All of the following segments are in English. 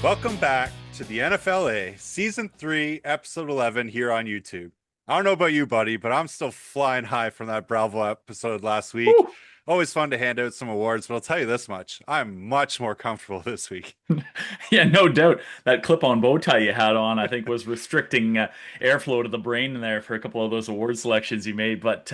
Welcome back to the NFLA Season 3, Episode 11 here on YouTube. I don't know about you, buddy, but I'm still flying high from that Bravo episode last week. Woo. Always fun to hand out some awards, but I'll tell you this much. I'm much more comfortable this week. Yeah, no doubt. That clip-on bow tie you had on, I think, was restricting airflow to the brain in there for a couple of those award selections you made. But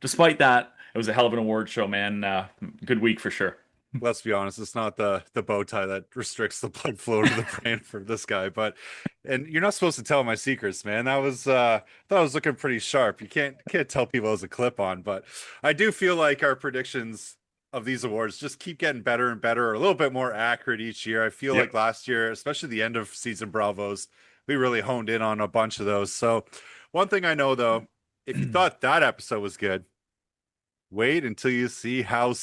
despite that, it was a hell of an award show, man. Good week for sure. Let's be honest, it's not the bow tie that restricts the blood flow to the brain for this guy, but and you're not supposed to tell my secrets, man. That was I thought I was looking pretty sharp. You can't tell people as a clip on, but I do feel like our predictions of these awards just keep getting better and better, or a little bit more accurate each year. I feel like Yep. last year, especially the end of season Bravos, we really honed in on a bunch of those. So one thing I know though, if you thought that episode was good, wait until you see how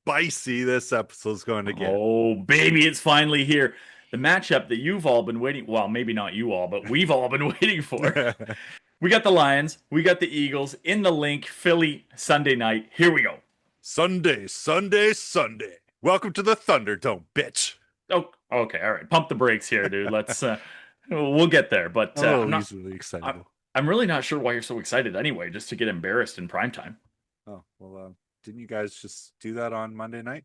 spicy this episode's going to get. Oh, baby, it's finally here. The matchup that you've all been waiting, well, maybe not you all, but we've all been waiting for. We got the Lions, we got the Eagles in the link, Philly Sunday night. Here we go. Sunday, Sunday, Sunday. Welcome to the Thunderdome, bitch. Oh, okay, all right. Pump the brakes here, dude. Let's we'll get there, but Oh, I'm not easily I'm, excitable. I'm really not sure why you're so excited anyway, just to get embarrassed in prime time. Oh, well, didn't you guys just do that on Monday night?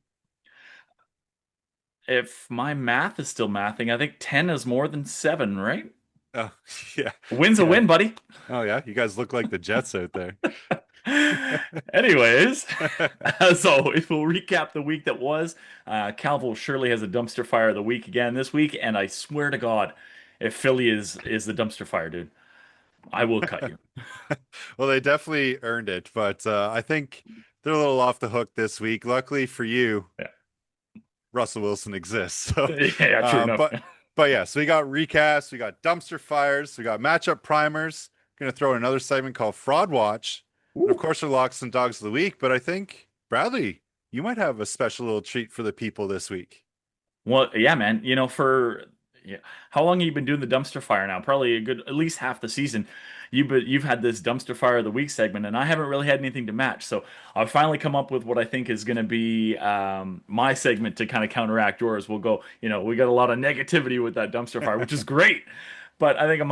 If my math is still mathing, I think 10 is more than 7, right? Oh, yeah. A win's a Yeah. win, buddy. Oh, yeah. You guys look like the Jets out there. Anyways, as always, we'll recap the week that was. Calvo surely has a dumpster fire of the week again this week, and I swear to God, if Philly is the dumpster fire, dude, I will cut you. Well, they definitely earned it, but I think they're a little off the hook this week. Luckily for you, Yeah, Russell Wilson exists. So, yeah, true um, enough. but but yeah, so we got recasts, we got dumpster fires, we got matchup primers. Gonna throw in another segment called Fraud Watch, and of Woo. course our locks and dogs of the week. But I think Bradley, you might have a special little treat for the people this week. Well, yeah, man. For yeah, how long have you been doing the dumpster fire now? Probably a good at least half the season. You've had this dumpster fire of the week segment, and I haven't really had anything to match. So I've finally come up with what I think is going to be my segment to kind of counteract yours. We'll go. We got a lot of negativity with that dumpster fire, which is great. But I think I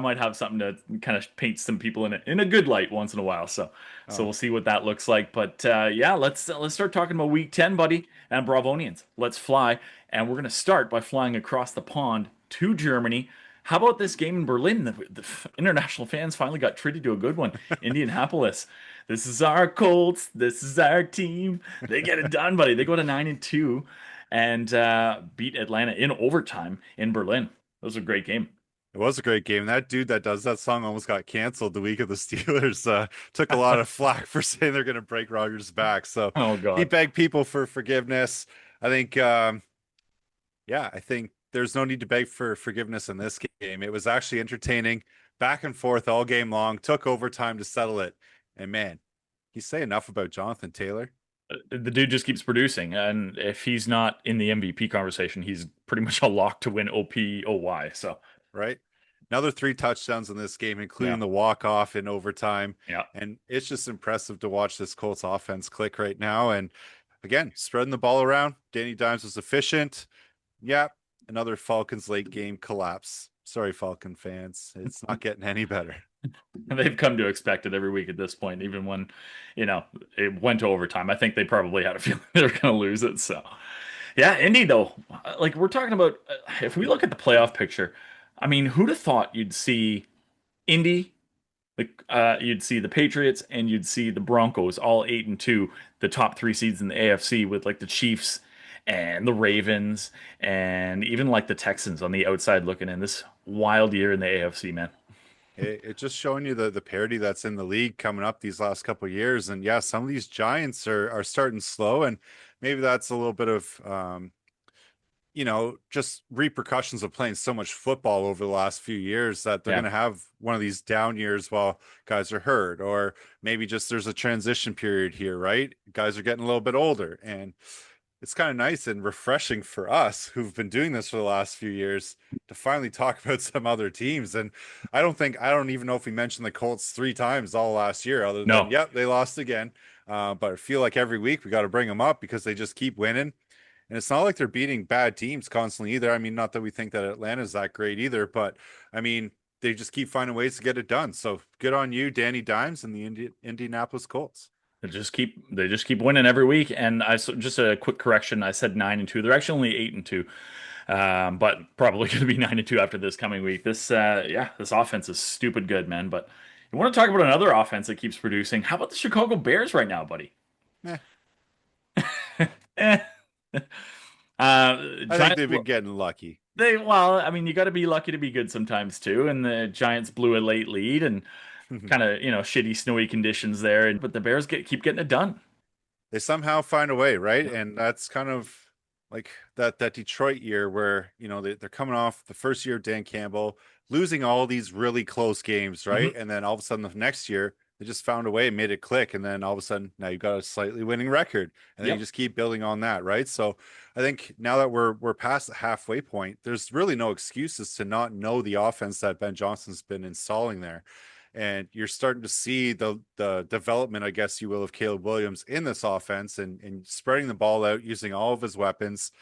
might have something to kind of paint some people in a good light once in a while. So Oh, we'll see what that looks like. But yeah, let's start talking about week 10, buddy, and Bralvonians. Let's fly, and we're gonna start by flying across the pond to Germany. How about this game in Berlin? The international fans finally got treated to a good one. Indianapolis. This is our Colts. This is our team. They get it done, buddy. They go to 9-2 and beat Atlanta in overtime in Berlin. That was a great game. it was a great game. That dude that does that song almost got canceled the week of the Steelers. Took a lot of flack for saying they're gonna break Rogers' back. So Oh he God. begged people for forgiveness. I think yeah, I think there's no need to beg for forgiveness in this game. It was actually entertaining, back and forth all game long, took overtime to settle it. And man, you say enough about Jonathan Taylor, The dude just keeps producing, and if he's not in the MVP conversation, he's pretty much a lock to win OPOY. So right? Another three touchdowns in this game, yeah, including the walk-off in overtime. yeah. And it's just impressive to watch this Colts offense click right now. And again, spreading the ball around. Danny Dimes was efficient. Yeah, another Falcons late game collapse. Sorry, Falcon fans. It's not getting any better. They've come to expect it every week at this point, even when, it went to overtime. I think they probably had a feeling they were going to lose it. So, yeah, Indy though, like we're talking about, if we look at the playoff picture, I mean, who'd have thought you'd see Indy, you'd see the Patriots, and you'd see the Broncos, all 8-2, the top three seeds in the AFC, with like the Chiefs and the Ravens, and even like the Texans on the outside looking in. This wild year in the AFC, man. It just showing you the parity that's in the league coming up these last couple of years. And yeah, some of these giants are starting slow, and maybe that's a little bit of just repercussions of playing so much football over the last few years that they're going Yeah. to have one of these down years while guys are hurt, or maybe just there's a transition period here, right? Guys are getting a little bit older, and it's kind of nice and refreshing for us who've been doing this for the last few years to finally talk about some other teams. And I don't even know if we mentioned the Colts three times all last year, other than, No. yep, they lost again. But I feel like every week we got to bring them up because they just keep winning. And it's not like they're beating bad teams constantly either. I mean, not that we think that Atlanta's that great either, but I mean, they just keep finding ways to get it done. So good on you, Danny Dimes and the Indianapolis Colts. They just keep winning every week. And just a quick correction. I said 9-2. They're actually only 8-2. But probably going to be 9-2 after this coming week. This offense is stupid good, man. But you want to talk about another offense that keeps producing? How about the Chicago Bears right now, buddy? Eh, Eh. I think Giants. they've been getting lucky. Well, I mean, you got to be lucky to be good sometimes too. And the Giants blew a late lead and kind of, shitty snowy conditions there. But the Bears keep getting it done. They somehow find a way, right? And that's kind of like that Detroit year where they're coming off the first year of Dan Campbell, losing all these really close games, right? Mhm. And then all of a sudden the next year they just found a way and made it click, and then all of a sudden now you've got a slightly winning record, and then you Yep. just keep building on that, right? So I think now that we're past the halfway point, there's really no excuses to not know the offense that Ben Johnson's been installing there. And you're starting to see the development, I guess you will, of Caleb Williams in this offense, and spreading the ball out using all of his weapons.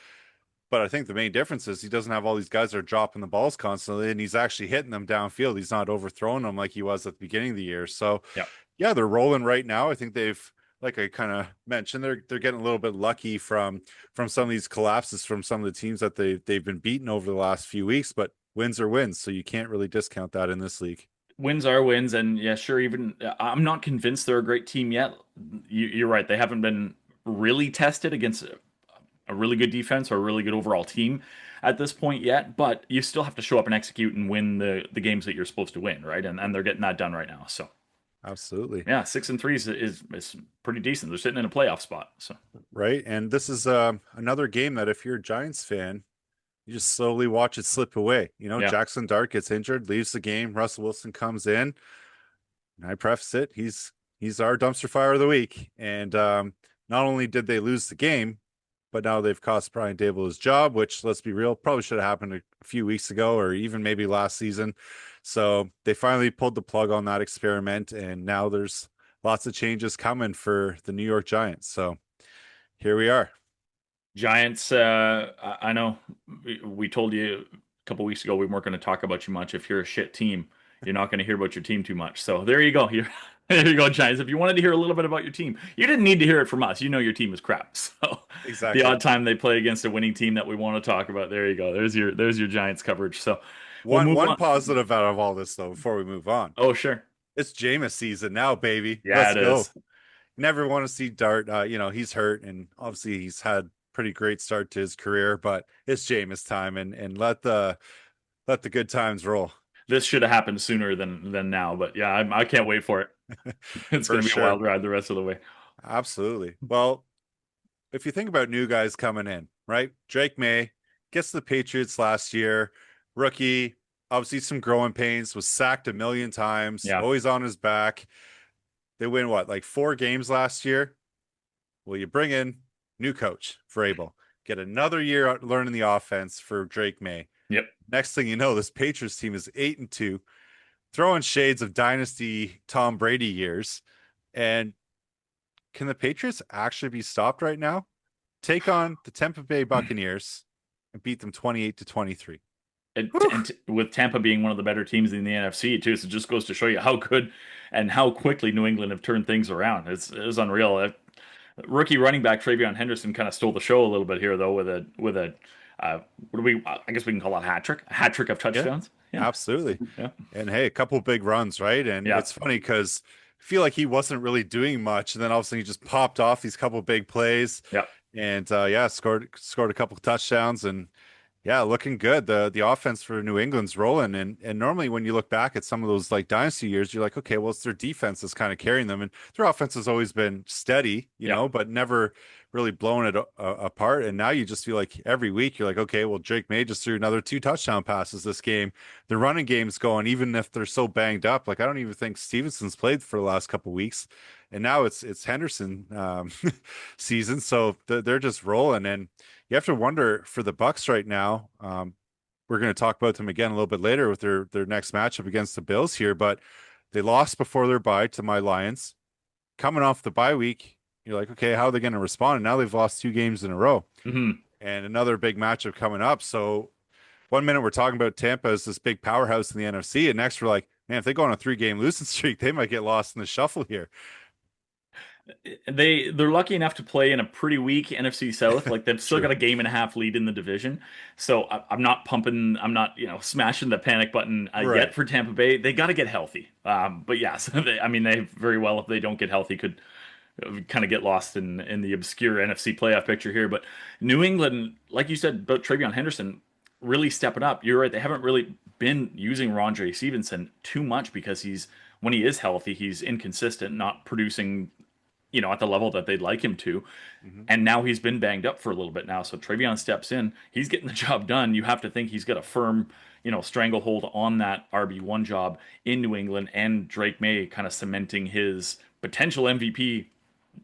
But I think the main difference is he doesn't have all these guys that are dropping the balls constantly, and he's actually hitting them downfield. He's not overthrowing them like he was at the beginning of the year. So Yep. yeah, they're rolling right now. I think they've, like I kind of mentioned, they're getting a little bit lucky from some of these collapses from some of the teams that they've been beaten over the last few weeks, but wins are wins. So you can't really discount that in this league. Wins are wins, and yeah, sure. Even I'm not convinced they're a great team yet. You're right; they haven't been really tested against a really good defense or a really good overall team at this point yet. But you still have to show up and execute and win the games that you're supposed to win, right? And they're getting that done right now. So Absolutely. yeah, 6-3 is pretty decent. They're sitting in a playoff spot. So Right. And this is another game that if you're a Giants fan, you just slowly watch it slip away. yeah, Jackson Dart gets injured, leaves the game. Russell Wilson comes in. And I preface it, he's our dumpster fire of the week. And not only did they lose the game, but now they've cost Brian Dable his job, which, let's be real, probably should have happened a few weeks ago or even maybe last season. So they finally pulled the plug on that experiment, and now there's lots of changes coming for the New York Giants. So here we are. Giants. I know we told you a couple weeks ago we weren't going to talk about you much. If you're a shit team, you're not going to hear about your team too much. So there you go. Here, there you go, Giants. If you wanted to hear a little bit about your team, you didn't need to hear it from us. You know your team is crap. So the Exactly. odd time they play against a winning team that we want to talk about, there you go. There's your Giants coverage. So we'll move One on. positive out of all this, though, before we move on, Oh, sure. it's Jameis season now, baby. Yeah, Let's it go. is. Never want to see Dart. He's hurt, and obviously he's had pretty great start to his career, but it's Jameis time, and let the good times roll. This should have happened sooner than now, but yeah, I can't wait for it. It's For going to be a sure. wild ride the rest of the way. Absolutely. Well, if you think about new guys coming in, right? Drake May gets the Patriots last year, rookie, obviously some growing pains, was sacked a million times, Yeah. always on his back. They win what, like 4 games last year? Well, you bring in new coach for Abel, get another year learning the offense for Drake May. Yep. Next thing you know, this Patriots team is 8-2, throwing shades of dynasty Tom Brady years. And can the Patriots actually be stopped right now? Take on the Tampa Bay Buccaneers and beat them 28-23. And with Tampa being one of the better teams in the NFC too, so it just goes to show you how good and how quickly New England have turned things around. It's unreal. Rookie running back Travion Henderson kind of stole the show a little bit here though with a what do we I guess we can call it a hat trick of Yeah, touchdowns. Yeah, absolutely. yeah, And hey, a couple big runs, right? And yeah, it's funny because I feel like he wasn't really doing much, and then all of a sudden he just popped off these couple big plays, yeah. and yeah, scored a couple touchdowns, and yeah, looking good. The offense for New England's rolling, and normally when you look back at some of those like dynasty years, you're like, okay, well, it's their defense that's kind of carrying them, and their offense has always been steady, Yeah. but never really blown it apart. And now you just feel like every week you're like, okay, well, Drake May just threw another 2 touchdown passes this game. The running game's going, even if they're so banged up. Like I don't even think Stevenson's played for the last couple weeks, and now it's Henderson season, so they're just rolling. And you have to wonder for the Bucks right now. We're going to talk about them again a little bit later with their next matchup against the Bills here, but they lost before their bye to my Lions. Coming off the bye week, you're like, okay, how are they going to respond? And now they've lost 2 games in a row. Hmm. and another big matchup coming up. So one minute we're talking about Tampa as this big powerhouse in the NFC, and next we're like, man, if they go on a 3-game losing streak, they might get lost in the shuffle here. They're lucky enough to play in a pretty weak NFC South. Like they've still True. got a game and a half lead in the division. So I'm not pumping, I'm not smashing the panic button yet Right. for Tampa Bay. They got to get healthy. But yes, I mean they very well, if they don't get healthy, could kind of get lost in the obscure NFC playoff picture here. But New England, like you said about Travion Henderson, really stepping up. You're right; they haven't really been using Rondre Stevenson too much because when he is healthy, he's inconsistent, not producing at the level that they'd like him to. Mhm. And now he's been banged up for a little bit now. So Travion steps in. He's getting the job done. You have to think he's got a firm, stranglehold on that RB1 job in New England. And Drake May kind of cementing his potential MVP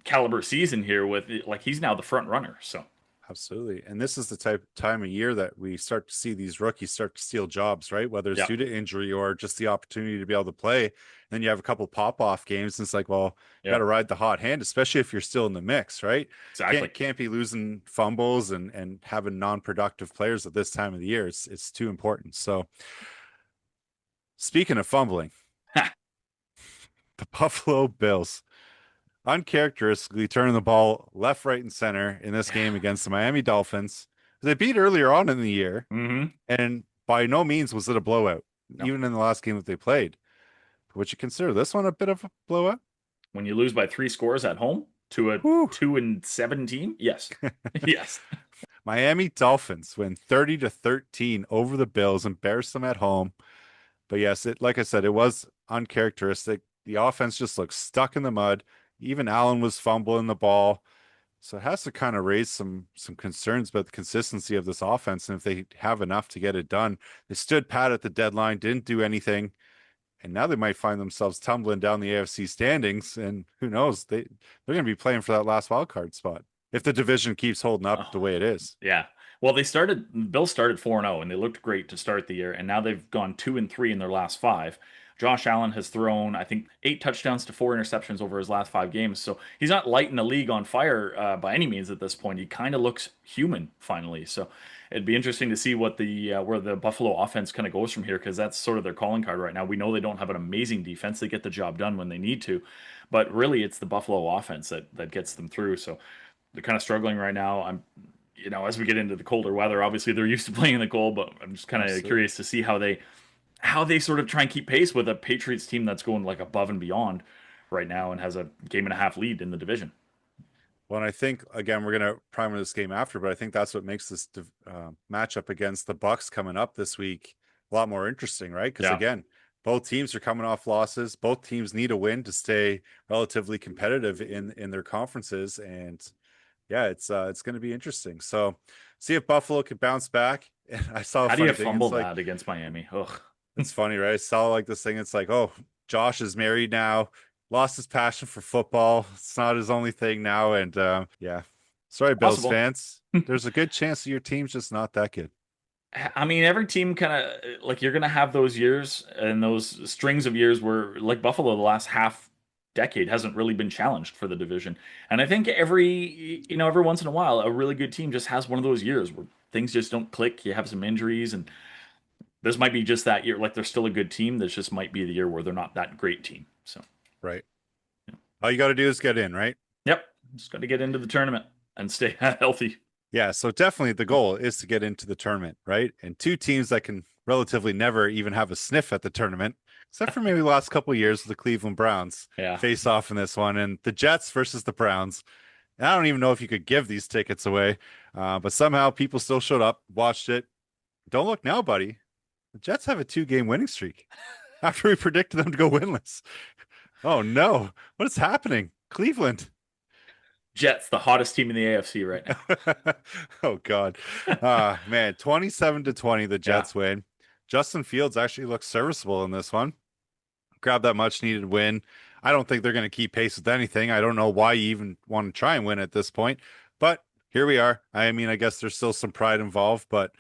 caliber season here with like he's now the front runner. So Absolutely. And this is the time of year that we start to see these rookies start to steal jobs, right? Whether it's yeah, due to injury or just the opportunity to be able to play. And then you have a couple pop-off games, and it's like, well, you got yeah, to ride the hot hand, especially if you're still in the mix, right? exactly. Can't be losing fumbles and having non-productive players at this time of the year. It's too important. So speaking of fumbling, the Buffalo Bills uncharacteristically turning the ball left, right, and center in this game against the Miami Dolphins. They beat earlier on in the year, hmm and by no means was it a blowout, No, even in the last game that they played. Would you consider this one a bit of a blowout? when you lose by 3 scores at home to a Whew. 2-17 team, yes, yes. Miami Dolphins win 30-13 over the Bills, embarrassed them at home. But yes, like I said, it was uncharacteristic. The offense just looked stuck in the mud. Even Allen was fumbling the ball. So it has to kind of raise some concerns about the consistency of this offense and if they have enough to get it done. They stood pat at the deadline, didn't do anything, and now they might find themselves tumbling down the AFC standings. And who knows? They're going to be playing for that last wild card spot if the division keeps holding up Oh, the way it is. yeah. Well, Bill started 4-0 and they looked great to start the year, and now they've gone 2-3 in their last five. Josh Allen has thrown, I think, 8 touchdowns to 4 interceptions over his last 5 games. So he's not lighting the league on fire by any means at this point. He kind of looks human finally. So it'd be interesting to see what the where the Buffalo offense kind of goes from here, because that's sort of their calling card right now. We know they don't have an amazing defense; they get the job done when they need to, but really it's the Buffalo offense that gets them through. So they're kind of struggling right now. As we get into the colder weather, obviously they're used to playing in the cold, but I'm just kind of Absolutely. curious to see how they sort of try and keep pace with a Patriots team that's going like above and beyond right now and has a game and a half lead in the division. Well, and I think again we're going to primer this game after, but I think that's what makes this matchup against the Bucks coming up this week a lot more interesting, right? Because Yeah. again, both teams are coming off losses. Both teams need a win to stay relatively competitive in their conferences, and yeah, it's going to be interesting. So, see if Buffalo can bounce back. And I saw a How do you funny thing. fumble It's like that against Miami? Ugh. it's funny, right? I saw like this thing. It's like, oh, Josh is married now, lost his passion for football. It's not his only thing now. And yeah, sorry, Bills Possible. fans. There's a good chance that your team's just not that good. I mean, every team kind of like you're going to have those years and those strings of years where, like Buffalo, the last half decade hasn't really been challenged for the division. And I think every once in a while, a really good team just has one of those years where things just don't click. You have some injuries, and this might be just that year. Like they're still a good team. This just might be the year where they're not that great team. So, Right. All you got to do is get in, right? yep, just got to get into the tournament and stay healthy. Yeah, so definitely the goal is to get into the tournament, right? And two teams that can relatively never even have a sniff at the tournament, except for maybe the last couple of years, the Cleveland Browns Yeah. face off in this one, and the Jets versus the Browns. And I don't even know if you could give these tickets away, but somehow people still showed up, watched it. Don't look now, buddy. The Jets have a 2-game winning streak after we predicted them to go winless. Oh no, what is happening? Cleveland. Jets, the hottest team in the AFC right now. Oh God. Man, 27-20, the Yeah. Jets win. Justin Fields actually looks serviceable in this one. Grab that much needed win. I don't think they're going to keep pace with anything. I don't know why you even want to try and win at this point, but here we are. I mean, I guess there's still some pride involved, but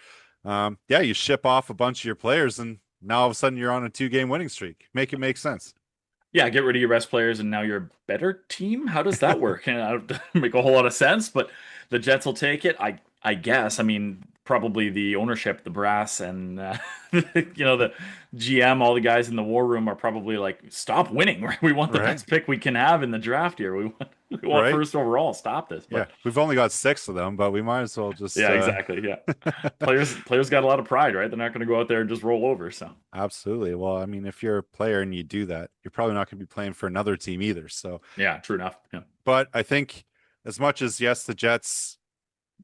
yeah, you ship off a bunch of your players and now all of a sudden you're on a 2-game winning streak. Make it make sense. Yeah, get rid of your best players and now you're a better team. How does that work? And I don't make a whole lot of sense, but the Jets will take it. I guess. I mean, probably the ownership, the brass, and the GM, all the guys in the war room are probably like, "Stop winning! Right? We want the Right? best pick we can have in the draft here. We want Right? first overall. Stop this!" Yeah. But We've only got 6 of them, but we might as well just yeah, exactly. Yeah, players got a lot of pride, right? They're not going to go out there and just roll over. So Absolutely. Well, I mean, if you're a player and you do that, you're probably not going to be playing for another team either. So, yeah, true enough. Yeah, but I think as much as yes, the Jets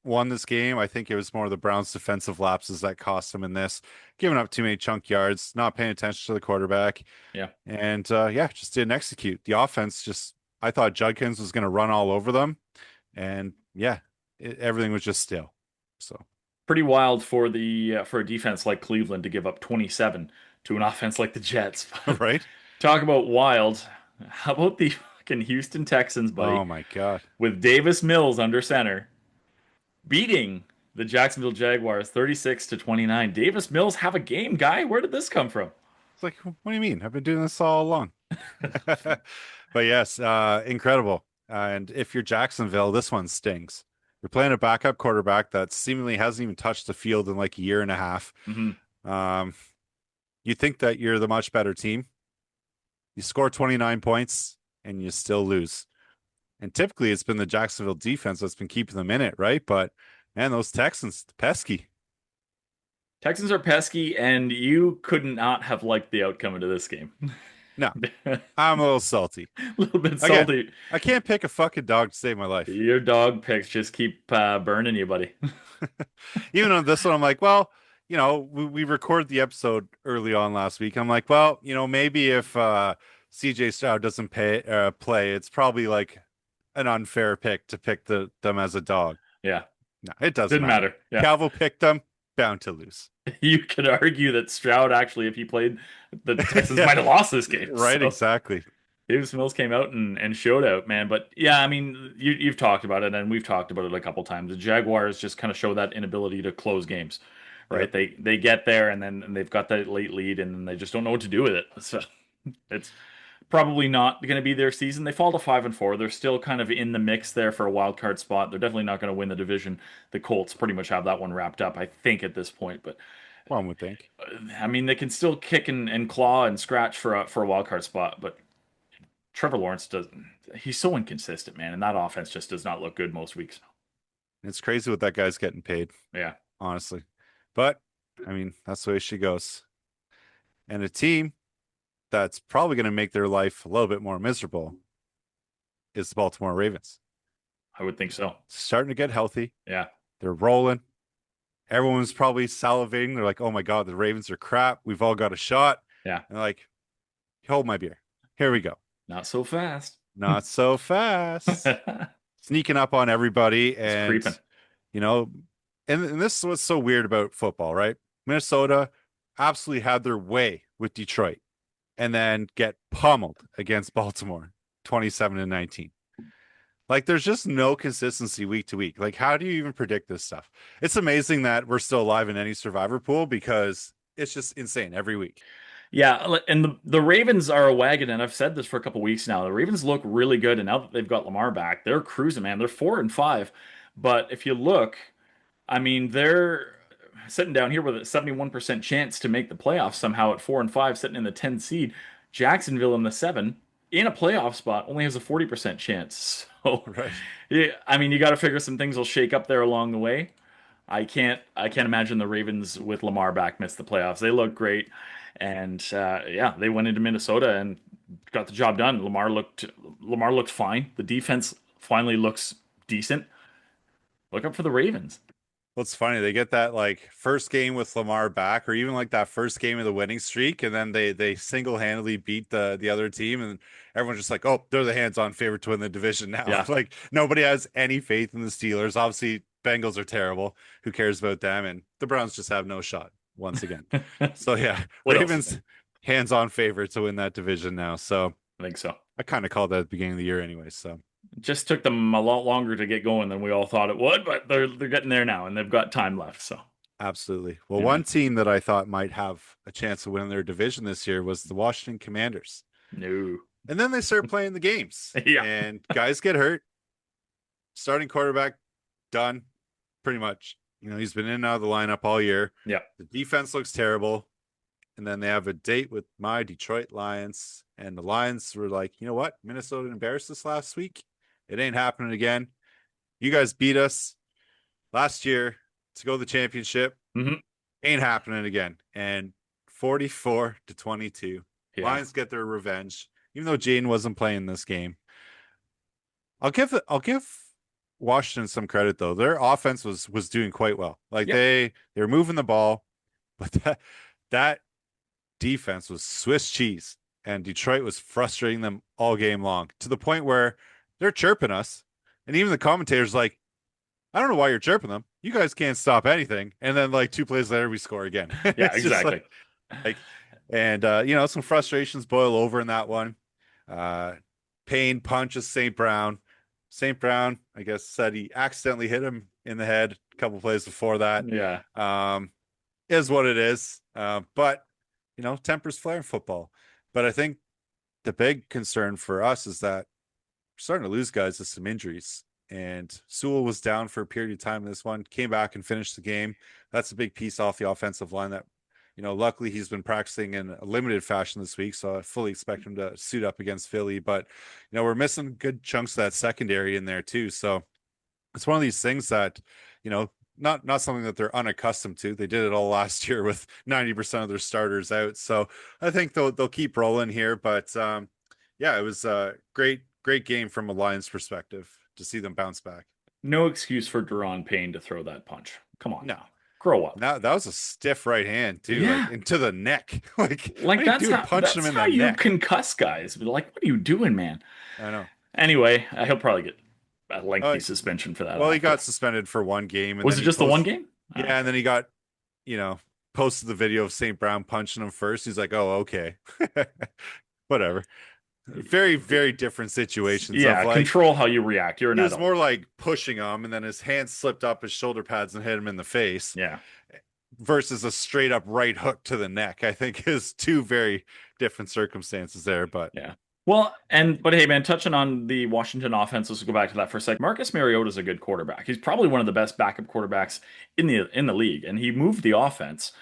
won this game, I think it was more the Browns' defensive lapses that cost them in this, giving up too many chunk yards, not paying attention to the quarterback, yeah. and yeah, just didn't execute. The offense just, I thought Judkins was going to run all over them, and yeah, everything was just still. So, Pretty wild for the for a defense like Cleveland to give up 27 to an offense like the Jets. But right? talk about wild. How about the fucking Houston Texans, Oh buddy, my God. with Davis Mills under center, beating the Jacksonville Jaguars 36 to 29. Davis Mills have a game, guy. Where did this come from? It's like, what do you mean? I've been doing this all along. But yes, incredible. And if you're Jacksonville, this one stings. You're playing a backup quarterback that seemingly hasn't even touched the field in like a year and a half. Hmm. Um, you think that you're the much better team. You score 29 points and you still lose. And typically it's been the Jacksonville defense that's been keeping them in it, right? But man, those Texans, pesky. Texans are pesky, and you could not have liked the outcome of this game. No, A I'm a little salty. little bit Again, salty. I can't pick a fucking dog to save my life. Your dog picks just keep burning you, buddy. Even on this one, I'm like, well, we recorded the episode early on last week. I'm like, well, maybe if CJ Stroud doesn't play, it's probably like an unfair pick to pick them as a dog. Yeah, No, it doesn't didn't matter. matter. Yeah. Calvo picked them, bound to lose. You could argue that Stroud actually, if he played, the Texans Yeah, might have lost this game. right, So exactly. Davis Mills came out and showed out, man. But yeah, I mean, you've talked about it, and we've talked about it a couple times. The Jaguars just kind of show that inability to close games, right? Yep. They get there, and then they've got that late lead, and then they just don't know what to do with it. So it's probably not going to be their season. They fall to 5-4. They're still kind of in the mix there for a wild card spot. They're definitely not going to win the division. The Colts pretty much have that one wrapped up, I think, at this point. But One would think. I mean, they can still kick and claw and scratch for a wild card spot. But Trevor Lawrence doesn't. He's so inconsistent, man, and that offense just does not look good most weeks. It's crazy what that guy's getting paid, Yeah, honestly. But I mean, that's the way she goes. And a team that's probably going to make their life a little bit more miserable is the Baltimore Ravens. I would think so. Starting to get healthy. Yeah, They're rolling. Everyone's probably salivating. They're like, oh my God, the Ravens are crap. We've all got a shot. yeah. And like, hold my beer. Here we go. Not so fast. Not so fast. It's Sneaking up on everybody. And, creeping. you know, and this is what's so weird about football, right? Minnesota absolutely had their way with Detroit and then get pummeled against Baltimore 27-19. Like there's just no consistency week to week. Like how do you even predict this stuff? It's amazing that we're still alive in any survivor pool because it's just insane every week. Yeah, and the Ravens are a wagon, and I've said this for a couple weeks now. The Ravens look really good, and now that they've got Lamar back, they're cruising, man. They're 4-5. But if you look, I mean, they're sitting down here with a 71% chance to make the playoffs somehow at 4-5, sitting in the 10 seed. Jacksonville in the 7 in a playoff spot only has a 40% chance. So, Right. yeah, I mean, you got to figure some things will shake up there along the way. I can't imagine the Ravens with Lamar back miss the playoffs. They look great, and yeah, they went into Minnesota and got the job done. Lamar looked fine. The defense finally looks decent. Look up for the Ravens. What's funny, they get that like first game with Lamar back, or even like that first game of the winning streak, and then they single-handedly beat the other team, and everyone's just like, oh, they're the hands-on favorite to win the division now. Yeah. Like nobody has any faith in the Steelers. Obviously, Bengals are terrible. Who cares about them? And the Browns just have no shot once again. So yeah, What else? Ravens hands-on favorite to win that division now. So I think so. I kind of called that at the beginning of the year anyway. So It just took them a lot longer to get going than we all thought it would, but they're getting there now, and they've got time left. So absolutely. Well, yeah, one team that I thought might have a chance of winning their division this year was the Washington Commanders. no, And then they start playing the games. Yeah. And guys get hurt. Starting quarterback, done. pretty much. He's been in and out of the lineup all year. Yeah. The defense looks terrible. And then they have a date with my Detroit Lions. And the Lions were like, you know what? Minnesota embarrassed us last week. It ain't happening again. You guys beat us last year to go to the championship. Mm-hmm. Ain't happening again. And 44-22. Yeah. Lions get their revenge. Even though Jaden wasn't playing this game. I'll give Washington some credit though. Their offense was doing quite well. Like they were moving the ball, but that defense was Swiss cheese, and Detroit was frustrating them all game long to the point where they're chirping us, and even the commentators like, I don't know why you're chirping them. You guys can't stop anything. And then like 2 plays later, we score again. Yeah, exactly. And some frustrations boil over in that one. Payne punches St. Brown. St. Brown, I guess, said he accidentally hit him in the head a couple plays before that. Yeah. Is what it is. But tempers flare in football. But I think the big concern for us is that we're starting to lose guys to some injuries. And Sewell was down for a period of time in this one, came back and finished the game. That's a big piece off the offensive line that, luckily he's been practicing in a limited fashion this week. So I fully expect him to suit up against Philly. But, we're missing good chunks of that secondary in there too. So it's one of these things that, not something that they're unaccustomed to. They did it all last year with 90% of their starters out. So I think they'll keep rolling here. But it was a great game from a Lions perspective to see them bounce back. No excuse for Deron Payne to throw that punch. Come on. No. Grow up. That was a stiff right hand too, like into the neck. like that's him in the neck. You concuss guys. Like, what are you doing, man? I know. Anyway, he'll probably get a lengthy suspension for that. Well, he got suspended for 1 game. And was it just the 1 game? Yeah, and then he got, posted the video of St. Brown punching him first. He's like, oh, okay. Whatever. Very, very different situations. Yeah, control how you react. You're an adult. It was more like pushing him, and then his hand slipped up his shoulder pads and hit him in the face. Yeah. Versus a straight up right hook to the neck, I think is 2 very different circumstances there. But yeah. Well, but hey, man, touching on the Washington offense, let's go back to that for a second. Marcus Mariota is a good quarterback. He's probably one of the best backup quarterbacks in the league, and he moved the offense,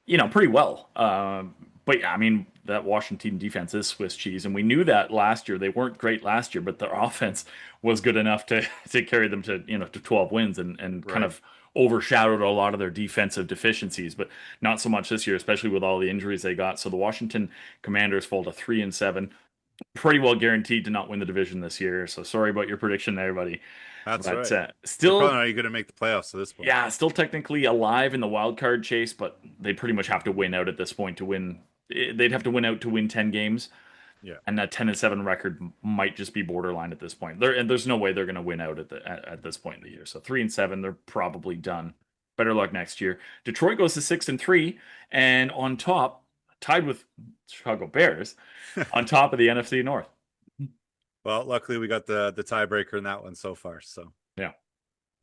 pretty well. But yeah, I mean, that Washington defense is Swiss cheese, and we knew that last year. They weren't great last year, but their offense was good enough to carry them to 12 wins and kind of overshadowed a lot of their defensive deficiencies, but not so much this year, especially with all the injuries they got. So the Washington Commanders fall to 3-7, pretty well guaranteed to not win the division this year. So sorry about your prediction there, buddy. That's right. Still, probably not going to make the playoffs at this point. Yeah, still technically alive in the wild card chase, but they pretty much have to win out at this point to win. They'd have to win out to win 10 games. Yeah, and that 10-7 record might just be borderline at this point. There's no way they're going to win out at this point in the year. So 3-7, they're probably done. Better luck next year. Detroit goes to 6-3, and on top, tied with Chicago Bears, on top of the NFC North. Well, luckily we got the tiebreaker in that one so far. So yeah,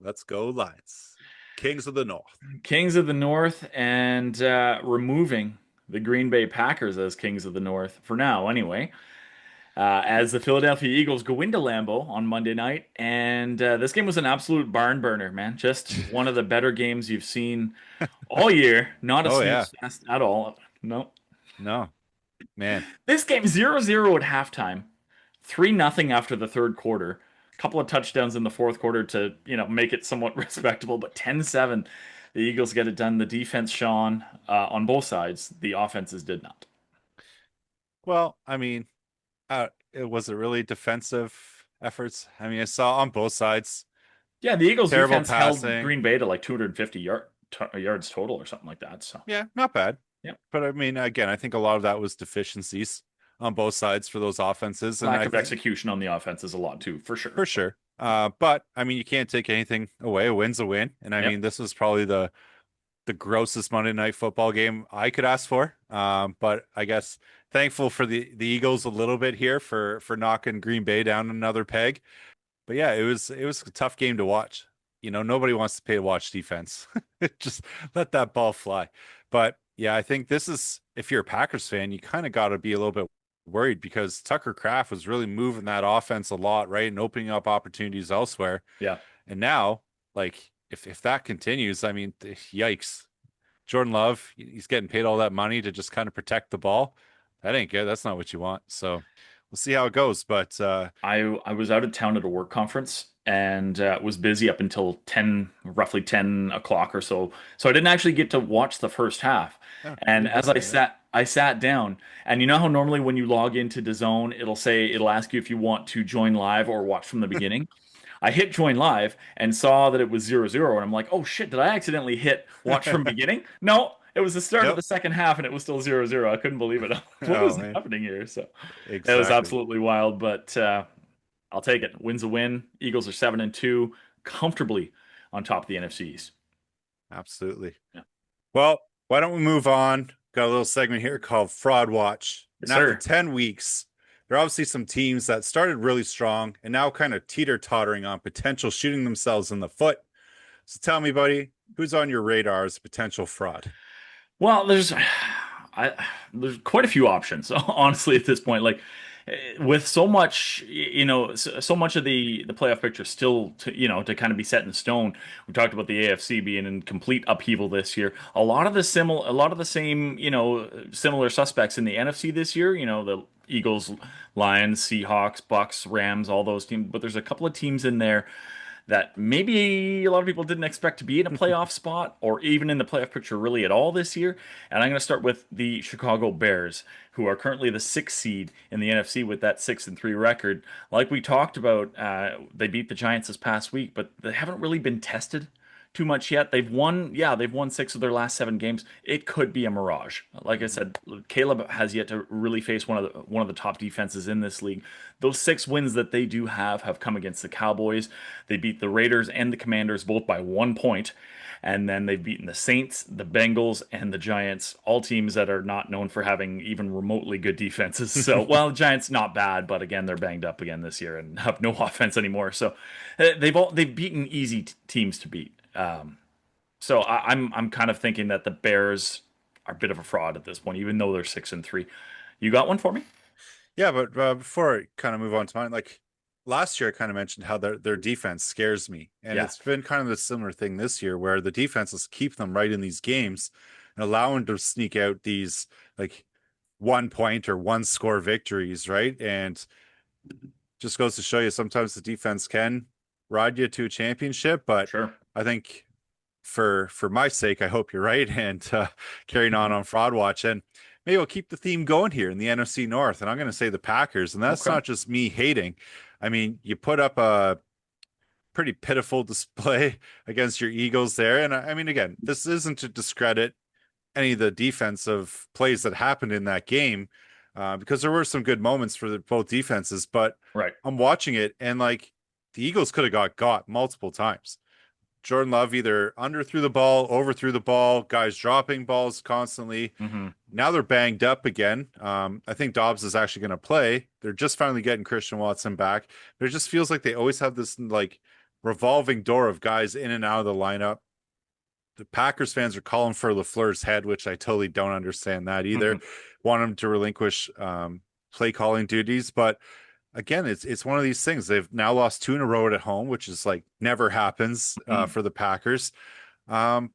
let's go Lions, Kings of the North. Kings of the North, and removing the Green Bay Packers as Kings of the North for now, anyway. As the Philadelphia Eagles go into Lambeau on Monday night, and this game was an absolute barn burner, man. Just one of the better games you've seen all year. Not a snooze fest at all. No, man. This game 0-0 at halftime, 3-0 after the third quarter. A couple of touchdowns in the fourth quarter to make it somewhat respectable, but 10-7. The Eagles get it done. The defense shone on both sides. The offenses did not. Well, I mean, was it really defensive efforts? I mean, I saw on both sides. Yeah, the Eagles defense passing. held Green Bay to like 250 yards total or something like that. So yeah, not bad. Yeah, but I mean, again, I think a lot of that was deficiencies on both sides for those offenses. Lack of execution on the offense is a lot too, for sure. For sure. But I mean, you can't take anything away. A win's a win, and I mean, this was probably the grossest Monday Night Football game I could ask for. But I guess thankful for the Eagles a little bit here for knocking Green Bay down another peg. But yeah, it was a tough game to watch. Nobody wants to pay to watch defense. Just let that ball fly. But yeah, I think this is, if you're a Packers fan, you kind of got to be a little bit worried because Tucker Kraft was really moving that offense a lot, right? And opening up opportunities elsewhere. Yeah. And now, like, if that continues, I mean, yikes. Jordan Love, he's getting paid all that money to just kind of protect the ball. That ain't good. That's not what you want. So we'll see how it goes. But I was out of town at a work conference and was busy up until 10, roughly 10 o'clock or so. So I didn't actually get to watch the first half. yeah, And you as missed it, right? I sat down, and you know how normally when you log into DAZN, it'll ask you if you want to join live or watch from the beginning. I hit join live and saw that it was 0-0, and I'm like, oh shit, did I accidentally hit watch from beginning? No, it was the start of Nope. the second half and it was still 0-0. I couldn't believe it. What Oh is man. happening here? So it was Exactly. absolutely wild, but I'll take it. Win's a win. Eagles are 7-2, comfortably on top of the NFC East. Absolutely. Yeah. Well, why don't we move on? Got a little segment here called Fraud Watch. Yes, And after sir. 10 weeks, there are obviously some teams that started really strong and now kind of teeter-tottering on potential shooting themselves in the foot. So tell me, buddy, who's on your radar as potential fraud? Well, there's quite a few options, honestly, at this point. Like with so much, so much of the playoff picture still to kind of be set in stone. We talked about the AFC being in complete upheaval this year. A lot of the same, similar suspects in the NFC this year. The Eagles, Lions, Seahawks, Bucks, Rams, all those teams. But there's a couple of teams in there that maybe a lot of people didn't expect to be in a playoff spot or even in the playoff picture really at all this year. And I'm going to start with the Chicago Bears, who are currently the sixth seed in the NFC with that 6-3 record. Like we talked about, they beat the Giants this past week, but they haven't really been tested too much yet. They've won six of their last seven games. It could be a mirage. Like I said, Caleb has yet to really face one of the top defenses in this league. Those six wins that they do have come against the Cowboys. They beat the Raiders and the Commanders both by 1 point. And then they've beaten the Saints, the Bengals, and the Giants, all teams that are not known for having even remotely good defenses. So, well, the Giants not bad, but again, they're banged up again this year and have no offense anymore. So, they've beaten easy teams to beat. So I'm kind of thinking that the Bears are a bit of a fraud at this point, even though they're 6-3. You got one for me? Yeah, but before I kind of move on to mine, like last year, I kind of mentioned how their defense scares me, and Yeah, it's been kind of a similar thing this year, where the defenses keep them right in these games and allow them to sneak out these like 1 point or one score victories, right? And just goes to show you sometimes the defense can ride you to a championship, but sure. I think for my sake, I hope you're right. And carrying on Fraud Watch, and maybe we'll keep the theme going here in the NFC North. And I'm going to say the Packers, and that's Okay. not just me hating. I mean, you put up a pretty pitiful display against your Eagles there, and I mean, again, this isn't to discredit any of the defensive plays that happened in that game, because there were some good moments for both defenses. But Right. I'm watching it, and like the Eagles could have got multiple times. Jordan Love either underthrew the ball, overthrew the ball, guys dropping balls constantly. Hmm. Now they're banged up again. I think Dobbs is actually going to play. They're just finally getting Christian Watson back. But it just feels like they always have this like revolving door of guys in and out of the lineup. The Packers fans are calling for LaFleur's head, which I totally don't understand that either. Want him to relinquish play calling duties, but again, it's one of these things. They've now lost two in a row at home, which is like never happens for the Packers. But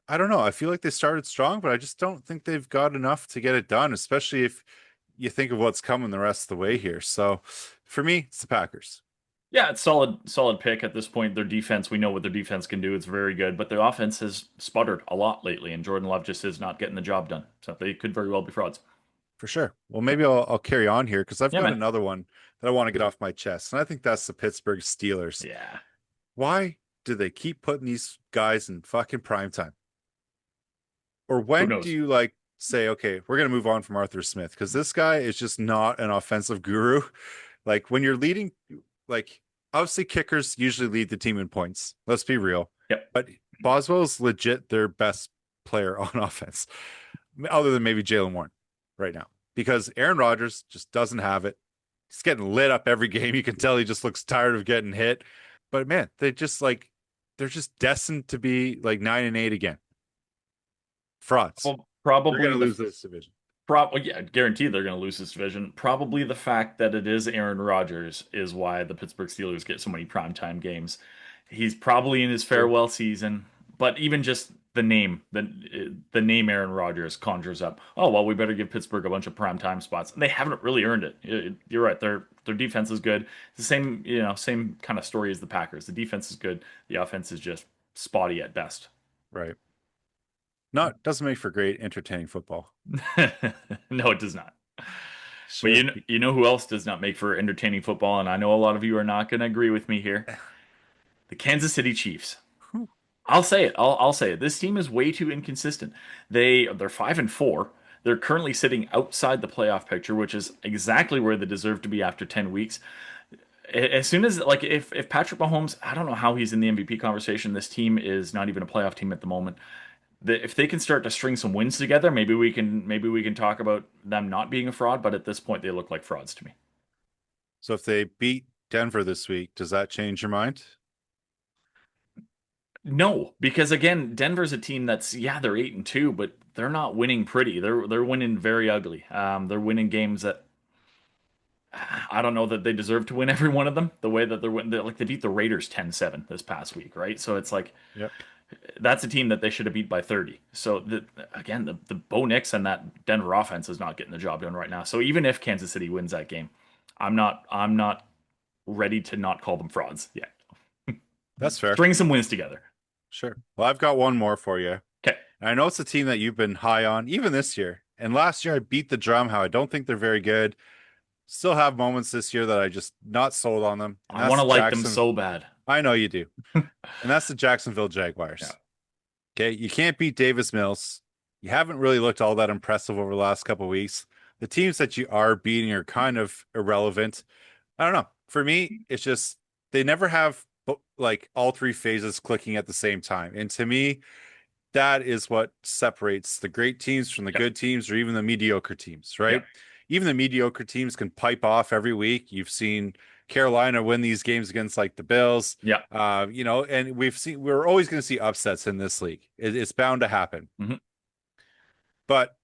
I don't know. I feel like they started strong, but I just don't think they've got enough to get it done, especially if you think of what's coming the rest of the way here. So for me, it's the Packers. Yeah, it's solid pick at this point. Their defense, we know what their defense can do. It's very good, but their offense has sputtered a lot lately, and Jordan Love just is not getting the job done. So they could very well be frauds. For sure. Well, maybe I'll carry on here because I've Yeah, got man. another one that I want to get off my chest, and I think that's the Pittsburgh Steelers. Yeah. Why do they keep putting these guys in fucking prime time? Or Who when do knows? you like say, okay, we're gonna move on from Arthur Smith because this guy is just not an offensive guru. Like when you're leading, like obviously kickers usually lead the team in points. Let's be real, Yep. but Boswell is legit their best player on offense, other than maybe Jalen Warren right now, because Aaron Rodgers just doesn't have it. He's getting lit up every game. You can tell he just looks tired of getting hit. But man, they're just destined to be like 9-8 again. Frauds. Well, They're going probably to the lose this division. yeah, guaranteed they're going to lose this division. Probably the fact that it is Aaron Rodgers is why the Pittsburgh Steelers get so many primetime games. He's probably in his True. farewell season, but even just the name Aaron Rodgers conjures up. Oh well, we better give Pittsburgh a bunch of prime time spots. And they haven't really earned it. You're right. Their defense is good. It's the same same kind of story as the Packers. The defense is good. The offense is just spotty at best. Right. Not doesn't make for great entertaining football. No, it does not. But Sure. you know who else does not make for entertaining football, and I know a lot of you are not going to agree with me here. The Kansas City Chiefs. Whew. I'll say it. I'll say it. This team is way too inconsistent. They're 5-4. They're currently sitting outside the playoff picture, which is exactly where they deserve to be after 10 weeks. As soon as like if Patrick Mahomes, I don't know how he's in the MVP conversation. This team is not even a playoff team at the moment. If they can start to string some wins together, maybe we can talk about them not being a fraud. But at this point, they look like frauds to me. So if they beat Denver this week, does that change your mind? No, because again, Denver's a team that's yeah, they're 8-2, but they're not winning pretty. They're winning very ugly. They're winning games that I don't know that they deserve to win every one of them. The way that they're winning, like they beat the Raiders 10-7 this past week, right? So it's like Yep. that's a team that they should have beat by 30. So again, the Bo Nix and that Denver offense is not getting the job done right now. So even if Kansas City wins that game, I'm not ready to not call them frauds yet. That's fair. String some wins together. Sure. Well, I've got one more for you. Okay. And I know it's a team that you've been high on, even this year. And last year I beat the drum how I don't think they're very good. Still have moments this year that I just not sold on them. And I that's want to the like them Jackson. so bad. I know you do. And that's the Jacksonville Yeah. Jaguars. Okay. You can't beat Davis Mills. You haven't really looked all that impressive over the last couple of weeks. The teams that you are beating are kind of irrelevant. I don't know. For me, it's just they never have like all three phases clicking at the same time. And to me, that is what separates the great teams from the Yeah. good teams or even the mediocre teams, Yeah. right? Even the mediocre teams can pipe off every week. You've seen Carolina win these games against like the Bills, Yeah. and we're always going to see upsets in this league. It's bound to happen. Hmm. But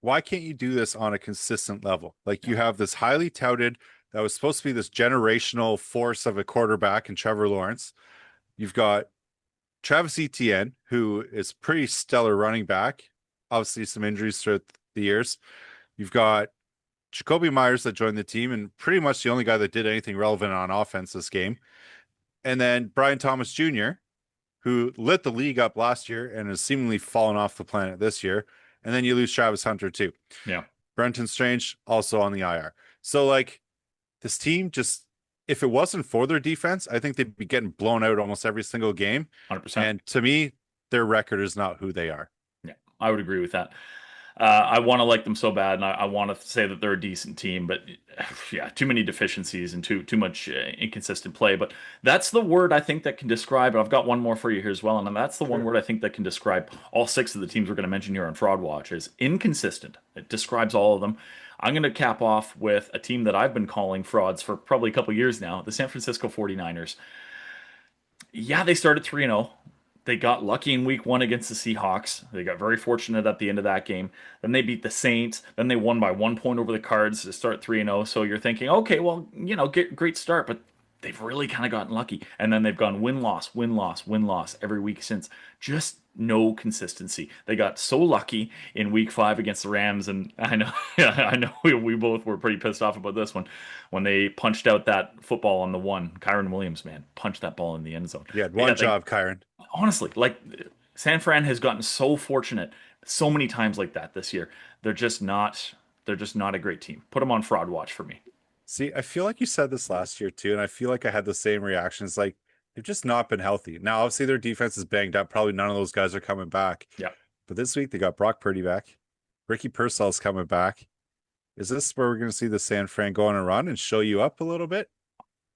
why can't you do this on a consistent level? Like you have this highly touted that was supposed to be this generational force of a quarterback in Trevor Lawrence. You've got Travis Etienne, who is pretty stellar running back. Obviously, some injuries throughout the years. You've got Jacoby Myers that joined the team and pretty much the only guy that did anything relevant on offense this game. And then Brian Thomas Jr., who lit the league up last year and has seemingly fallen off the planet this year. And then you lose Travis Hunter too. Yeah. Brenton Strange also on the IR. So like this team just if it wasn't for their defense, I think they'd be getting blown out almost every single game. 100%. And to me, their record is not who they are. Yeah. I would agree with that. I want to like them so bad, and I want to say that they're a decent team, but yeah, too many deficiencies and too much inconsistent play. But that's the word I think that can describe. I've got one more for you here as well, and that's the one Sure. word I think that can describe all six of the teams we're going to mention here on Fraud Watch is inconsistent. It describes all of them. I'm going to cap off with a team that I've been calling frauds for probably a couple years now, the San Francisco 49ers. Yeah, they started 3-0. They got lucky in week one against the Seahawks. They got very fortunate at the end of that game. Then they beat the Saints. Then they won by 1 point over the Cards to start 3-0. So you're thinking, okay, well, great start, but they've really kind of gotten lucky. And then they've gone win loss, win loss, win loss every week since. Just no consistency. They got so lucky in week five against the Rams, and I know, I know we both were pretty pissed off about this one when they punched out that football on the one. Kyron Williams, man, punched that ball in the end zone. You had But yeah, one job, Kyron. honestly, like San Fran has gotten so fortunate so many times like that this year. They're just not. They're just not a great team. Put them on fraud watch for me. See, I feel like you said this last year too, and I feel like I had the same reactions. Like they've just not been healthy. Now, obviously, their defense is banged up. Probably none of those guys are coming back. Yeah, But this week they got Brock Purdy back. Ricky Purcell's coming back. Is this where we're going to see the San Fran go on a run and show you up a little bit?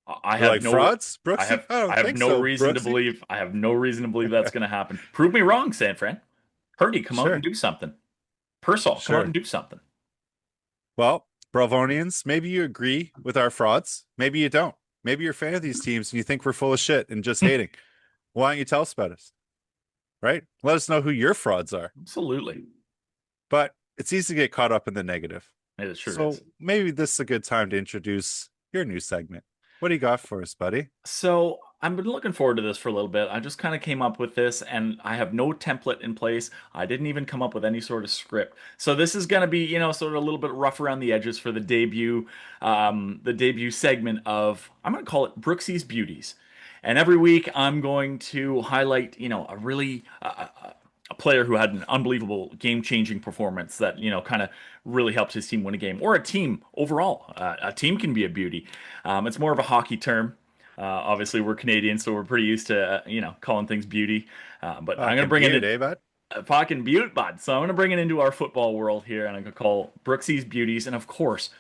I They're have like no. frauds, I Brooksy? have. I I don't have think no so, reason to Brooksy. believe. I have no reason to believe that's going to happen. Prove me wrong, San Fran. Purdy, come out and Sure, do something. Purcell, come out and sure. do something. Well, Bralvonians, maybe you agree with our frauds. Maybe you don't. Maybe you're a fan of these teams and you think we're full of shit and just hating. Why don't you tell us about us? Right? Let us know who your frauds are. Absolutely, But it's easy to get caught up in the negative. it sure So is. maybe this is a good time to introduce your new segment. What do you got for us, buddy? So I've been looking forward to this for a little bit. I just kind of came up with this, and I have no template in place. I didn't even come up with any sort of script. So this is going to be, sort of a little bit rough around the edges for the debut segment of, I'm going to call it Brooksee's Beauties. And every week I'm going to highlight, a really a player who had an unbelievable game-changing performance that, kind of really helped his team win a game, or a team overall. A team can be a beauty. It's more of a hockey term. Obviously, we're Canadian, so we're pretty used to calling things beauty. But I'm gonna Fucking bring it beaut, in eh, bud? fucking beaut, bud. So I'm gonna bring it into our football world here, and I'm gonna call Brooksee's Beauties, and of course,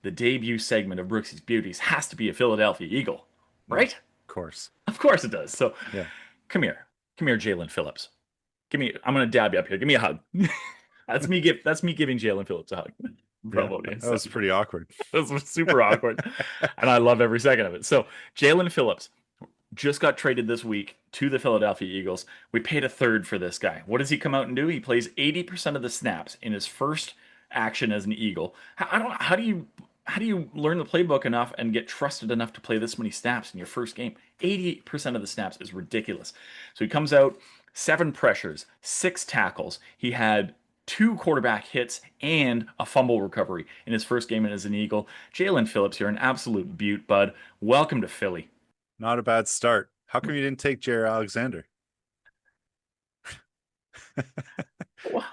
the debut segment of Brooksee's Beauties has to be a Philadelphia Eagle, No, right? of course. Of course it does. So Yeah. come here, Jalen Phillips. Give me. I'm gonna dab you up here. Give me a hug. That's me giving Jalen Phillips a hug. Yeah. Bralvonians. That was pretty awkward. This was super awkward, and I love every second of it. So Jalen Phillips just got traded this week to the Philadelphia Eagles. We paid a third for this guy. What does he come out and do? He plays 80% of the snaps in his first action as an Eagle. I don't. How do you learn the playbook enough and get trusted enough to play this many snaps in your first game? 80% of the snaps is ridiculous. So he comes out, 7 pressures, 6 tackles. He had 2 quarterback hits and a fumble recovery in his first game as an Eagle. Jalen Phillips, you're an absolute beaut, bud. Welcome to Philly. Not a bad start. How come you didn't take Jair Alexander?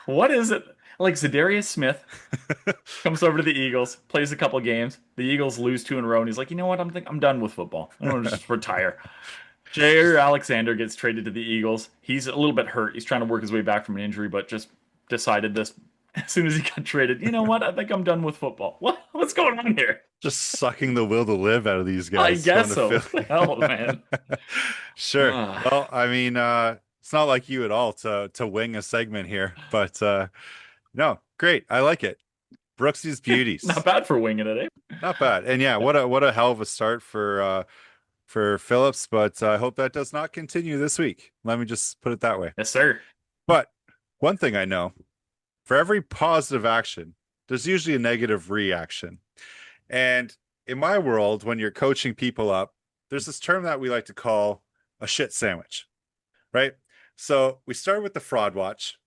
What is it? Like Zadarius Smith comes over to the Eagles, plays a couple games. The Eagles lose 2 in a row, and he's like, you know what? I'm done with football. I'm gonna just retire. Jair Alexander gets traded to the Eagles. He's a little bit hurt. He's trying to work his way back from an injury, but just decided this as soon as he got traded. You know what? I think I'm done with football. What's going on here? Just sucking the will to live out of these I guys. guess Going to so. What the Philly. hell, man? Sure. Ah, Well, I mean, it's not like you at all to wing a segment here, but no, great. I like it. Brooksy's not Beauties. bad for winging it, eh? Not bad. And yeah, what a hell of a start for Phillips, but I hope that does not continue this week. Let me just put it that way. Yes, sir. But one thing I know, for every positive action, there's usually a negative reaction. And in my world, when you're coaching people up, there's this term that we like to call a shit sandwich, right? So we start with the Fraud Watch,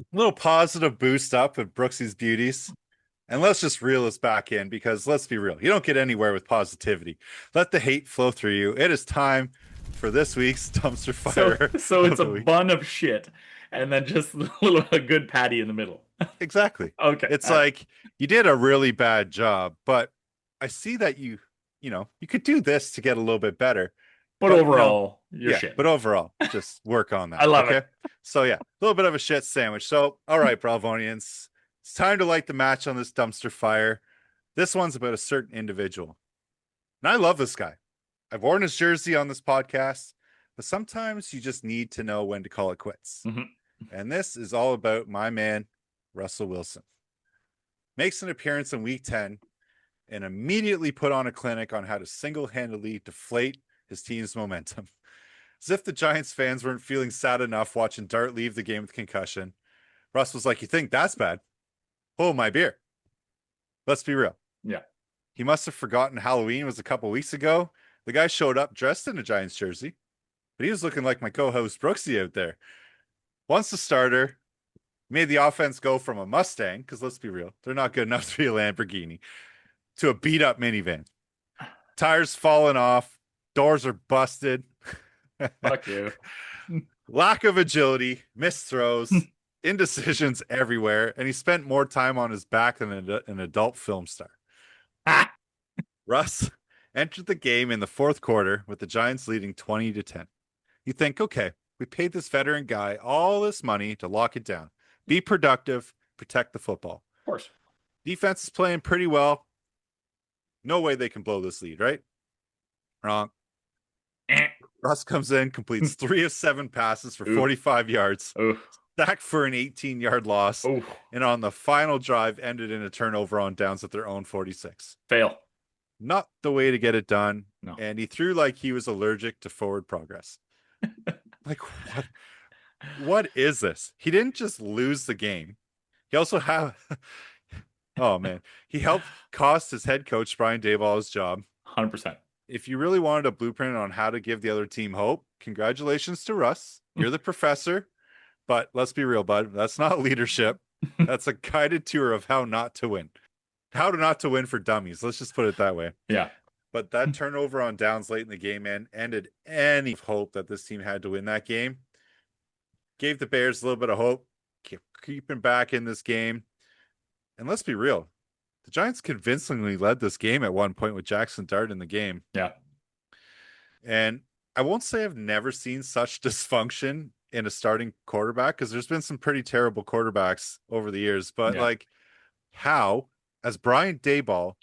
a little positive boost up of Brooksy's Beauties. And let's just reel us back in, because let's be real, you don't get anywhere with positivity. Let the hate flow through you. It is time for this week's dumpster fire. So of it's a the week. bun of shit, and then just a good patty in the middle. Exactly. Okay. It's like you did a really bad job, but I see that you could do this to get a little bit better. But But overall, you're yeah, shit. but overall, just work on that. I love Okay. it. So yeah, a little bit of a shit sandwich. So all right, Bralvonians, it's time to light the match on this dumpster fire. This one's about a certain individual. And I love this guy. I've worn his jersey on this podcast, but sometimes you just need to know when to call it quits. Mhm. And this is all about my man, Russell Wilson. Makes an appearance in week 10 and immediately put on a clinic on how to single-handedly deflate his team's momentum. As if the Giants fans weren't feeling sad enough watching Dart leave the game with concussion, Russ was like, "You think that's bad? Hold my beer." Let's be real. Yeah. He must have forgotten Halloween was a couple weeks ago. The guy showed up dressed in a Giants jersey, but he was looking like my co-host Brooksee out there. Once the starter, made the offense go from a Mustang, because let's be real, they're not good enough to be a Lamborghini, to a beat-up minivan. Tires falling off, doors are busted. Fuck you. Lack of agility, missed throws, indecisions everywhere, and he spent more time on his back than an adult film star. Ah, Russ entered the game in the fourth quarter with the Giants leading 20-10. You think, okay, we paid this veteran guy all this money to lock it down. Be productive, protect the football. of course. Defense is playing pretty well. No way they can blow this lead, right? Wrong. Eh. Russ comes in, completes 3 of 7 passes for Ooh. 45 yards, Oh, sacked for an 18-yard loss, oh, and on the final drive ended in a turnover on downs at their own 46. fail. Not the way to get it done. No. And he threw like he was allergic to forward progress. Like, what is this? He didn't just lose the game. He also oh man, he helped cost his head coach Brian Daboll his job. 100%. if you really wanted a blueprint on how to give the other team hope, congratulations to Russ. You're the professor, but let's be real, bud. That's not leadership. That's a guided tour of how not to win. How to not to win for dummies. Let's just put it that way. Yeah. But that turnover on downs late in the game, man, ended any hope that this team had to win that game. Gave the Bears a little bit of hope, keeping back in this game. And let's be real, the Giants convincingly led this game at one point with Jackson Dart in the game. Yeah. And I won't say I've never seen such dysfunction in a starting quarterback, because there's been some pretty terrible quarterbacks over the years. But like, how, as Brian Daboll,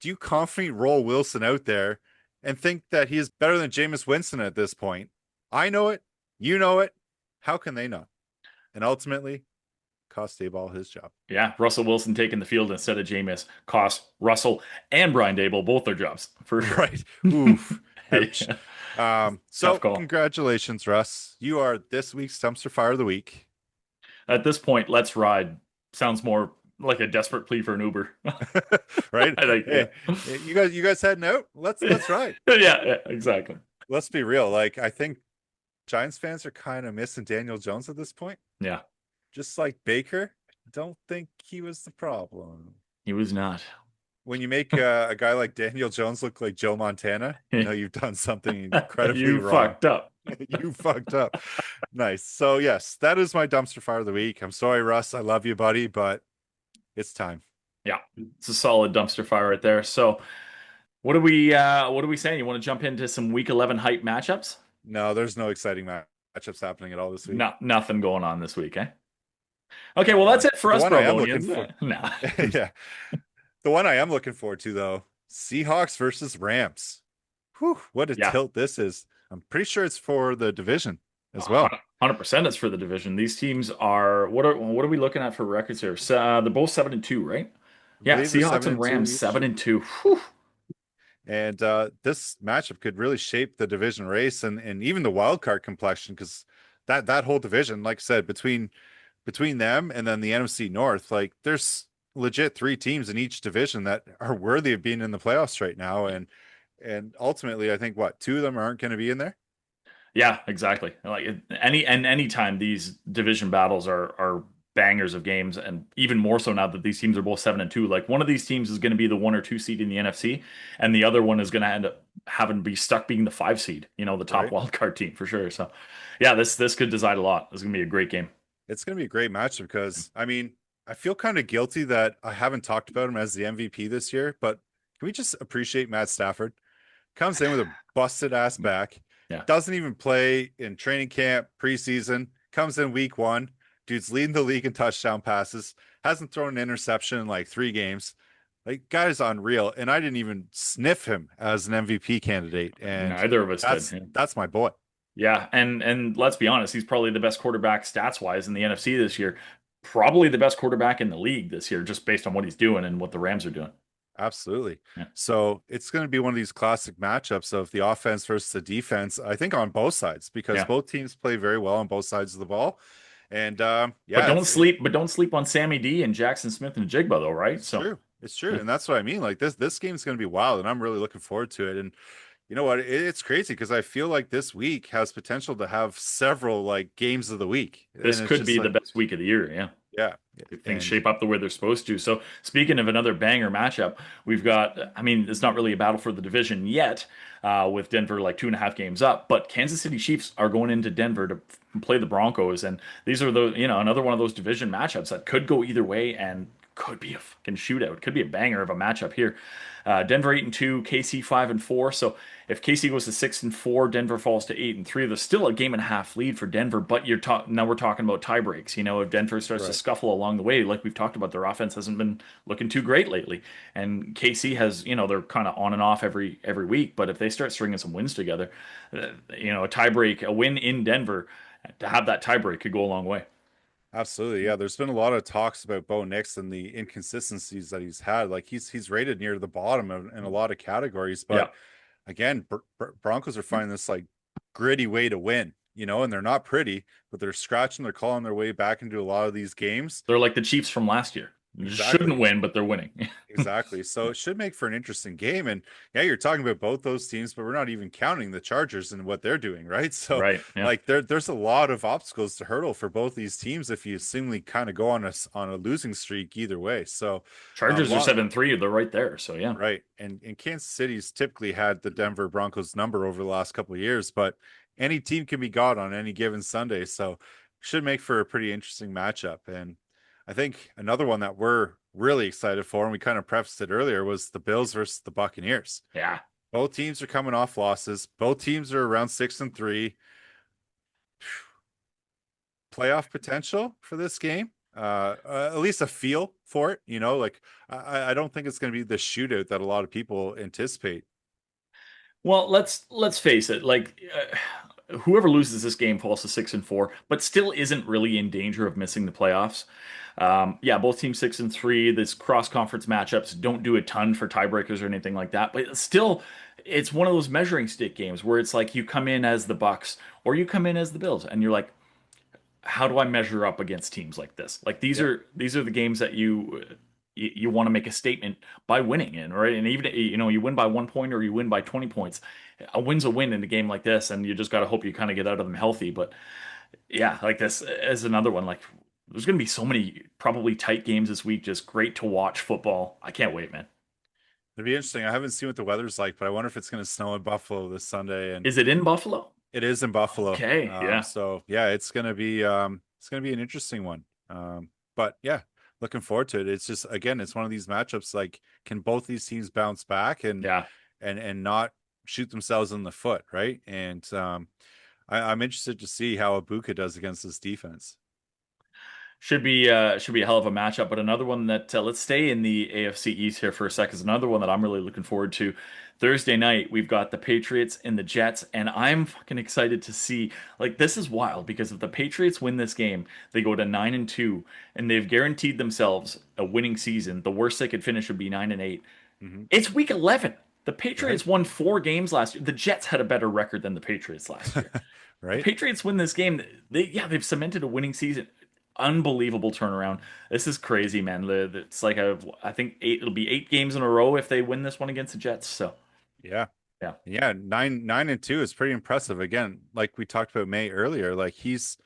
do you confidently roll Wilson out there and think that he is better than Jameis Winston at this point? I know it. You know it. How can they not? And ultimately, cost Daboll his job. Yeah. Russell Wilson taking the field instead of Jameis cost Russell and Brian Daboll both their jobs, for sure. Right. Oof. Ouch. So call. Congratulations, Russ. You are this week's dumpster fire of the week. At this point, let's ride sounds more like a desperate plea for an Uber. Right? I think, hey, you guys heading out? Let's ride. Yeah, exactly. Let's be real. Like, I think Giants fans are kind of missing Daniel Jones at this point. Yeah. Just like Baker, don't think he was the problem. He was not. When you make a guy like Daniel Jones look like Joe Montana, you know you've done something incredibly wrong. Fucked up. You fucked up. Nice. So yes, that is my dumpster fire of the week. I'm sorry, Russ. I love you, buddy, but it's time. Yeah, it's a solid dumpster fire right there. So, what are we saying? You want to jump into some Week 11 hype matchups? No, there's no exciting matchups happening at all this week. Nothing going on this week, eh? Okay, well that's it for us, Bralvonians. No. Yeah. The one I am looking forward to, though, Seahawks versus Rams. Whew, what a tilt this is. I'm pretty sure it's for the division as well. 100% it's for the division. These teams are what are we looking at for records here? They're both 7-2, right? Yeah, Seahawks and Rams 7-2. Whew. And this matchup could really shape the division race and even the wild card complexion, because that whole division, like I said, between them and then the NFC North, like there's legit 3 teams in each division that are worthy of being in the playoffs right now. And ultimately, I think 2 of them aren't going to be in there. Yeah, exactly. Like any time these division battles are bangers of games, and even more so now that these teams are both 7-2. Like one of these teams is going to be the 1 or 2 seed in the NFC, and the other one is going to end up having to be stuck being the 5 seed. You know, the top wild card team for sure. So, yeah, this could decide a lot. This is going to be a great game. It's going to be a great matchup because I mean, I feel kind of guilty that I haven't talked about him as the MVP this year, but can we just appreciate Matt Stafford? Comes in with a busted ass back. Yeah. Doesn't even play in training camp, preseason. Comes in week 1. Dude's leading the league in touchdown passes. Hasn't thrown an interception in like 3 games. Like, guy's unreal. And I didn't even sniff him as an MVP candidate. And neither of us did. That's my boy. Yeah, and let's be honest, he's probably the best quarterback stats wise in the NFC this year. Probably the best quarterback in the league this year, just based on what he's doing and what the Rams are doing. Absolutely. Yeah. So it's going to be one of these classic matchups of the offense versus the defense, I think, on both sides, because both teams play very well on both sides of the ball. And but don't sleep on Sammy D and Jackson Smith and Jigba, though, right? It's true. And that's what I mean. Like this game's going to be wild, and I'm really looking forward to it. And you know what? It's crazy because I feel like this week has potential to have several like games of the week. This could be the best week of the year. Yeah. Yeah. If things shape up the way they're supposed to. So speaking of another banger matchup, we've got, I mean, it's not really a battle for the division yet, with Denver like 2.5 games up, but Kansas City Chiefs are going into Denver to play the Broncos. And these are another one of those division matchups that could go either way and could be a fucking shootout. Could be a banger of a matchup here. Denver 8-2, KC 5-4. So if KC goes to 6-4, Denver falls to 8-3. There's still a 1.5 game lead for Denver, but now we're talking about tie breaks. You know, if Denver starts to scuffle along the way, like we've talked about, their offense hasn't been looking too great lately, and KC has, they're kind of on and off every week. But if they start stringing some wins together, a tie break, a win in Denver, to have that tie break could go a long way. Absolutely. Yeah. There's been a lot of talks about Bo Nix and the inconsistencies that he's had. Like he's rated near the bottom in a lot of categories, but again, Broncos are finding this like gritty way to win, and they're not pretty, but they're scratching, they're clawing their way back into a lot of these games. They're like the Chiefs from last year. Shouldn't Exactly. win, but they're winning. Exactly. So it should make for an interesting game. And yeah, you're talking about both those teams, but we're not even counting the Chargers and what they're doing, right? So Right. Yeah. like there's a lot of obstacles to hurdle for both these teams if you seemingly kind of go on a losing streak either way. So Chargers are lot 7-3. They're right there. So yeah. right. And Kansas City's typically had the Denver Broncos number over the last couple of years, but any team can be got on any given Sunday. So should make for a pretty interesting matchup. And I think another one that we're really excited for, and we kind of prefaced it earlier, was the Bills versus the Buccaneers. Yeah. Both teams are coming off losses. Both teams are around 6-3. Playoff potential for this game. At least a feel for it. Like I don't think it's going to be the shootout that a lot of people anticipate. Well, let's face it. Like, whoever loses this game falls to 6-4, but still isn't really in danger of missing the playoffs. Yeah, both teams 6-3. This cross conference matchups don't do a ton for tiebreakers or anything like that, but still, it's one of those measuring stick games where it's like you come in as the Bucks or you come in as the Bills, and you're like, how do I measure up against teams like this? Like Yeah. these are the games that you want to make a statement by winning in, right? And even you win by 1 point or you win by 20 points. A win's a win in a game like this, and you just got to hope you kind of get out of them healthy. But yeah, like this is another one. Like there's going to be so many probably tight games this week. Just great to watch football. I can't wait, man. It'd be interesting. I haven't seen what the weather's like, but I wonder if it's going to snow in Buffalo this Sunday. And Is it in Buffalo? it is in Buffalo. Okay, yeah. So yeah, it's gonna be an interesting one. But yeah, looking forward to it. It's just again, it's one of these matchups. Like, can both these teams bounce back and Yeah. and not shoot themselves in the foot, right? And I'm interested to see how Abuka does against this defense. Should be a hell of a matchup. But another one that let's stay in the AFC East here for a second. Is another one that I'm really looking forward to. Thursday night, we've got the Patriots and the Jets, and I'm fucking excited to see. Like this is wild because if the Patriots win this game, they go to 9-2, and they've guaranteed themselves a winning season. The worst they could finish would be 9-8. Hmm. It's week 11. The Right. Patriots won 4 games last year. The Jets had a better record than the Patriots last year. The Right. Patriots win this game. They've cemented a winning season. Unbelievable turnaround. This is crazy, man. It's like I think it'll be 8 games in a row if they win this one against the Jets. So Yeah. yeah. Yeah, 9-2 is pretty impressive. Again, like we talked about May earlier, like he's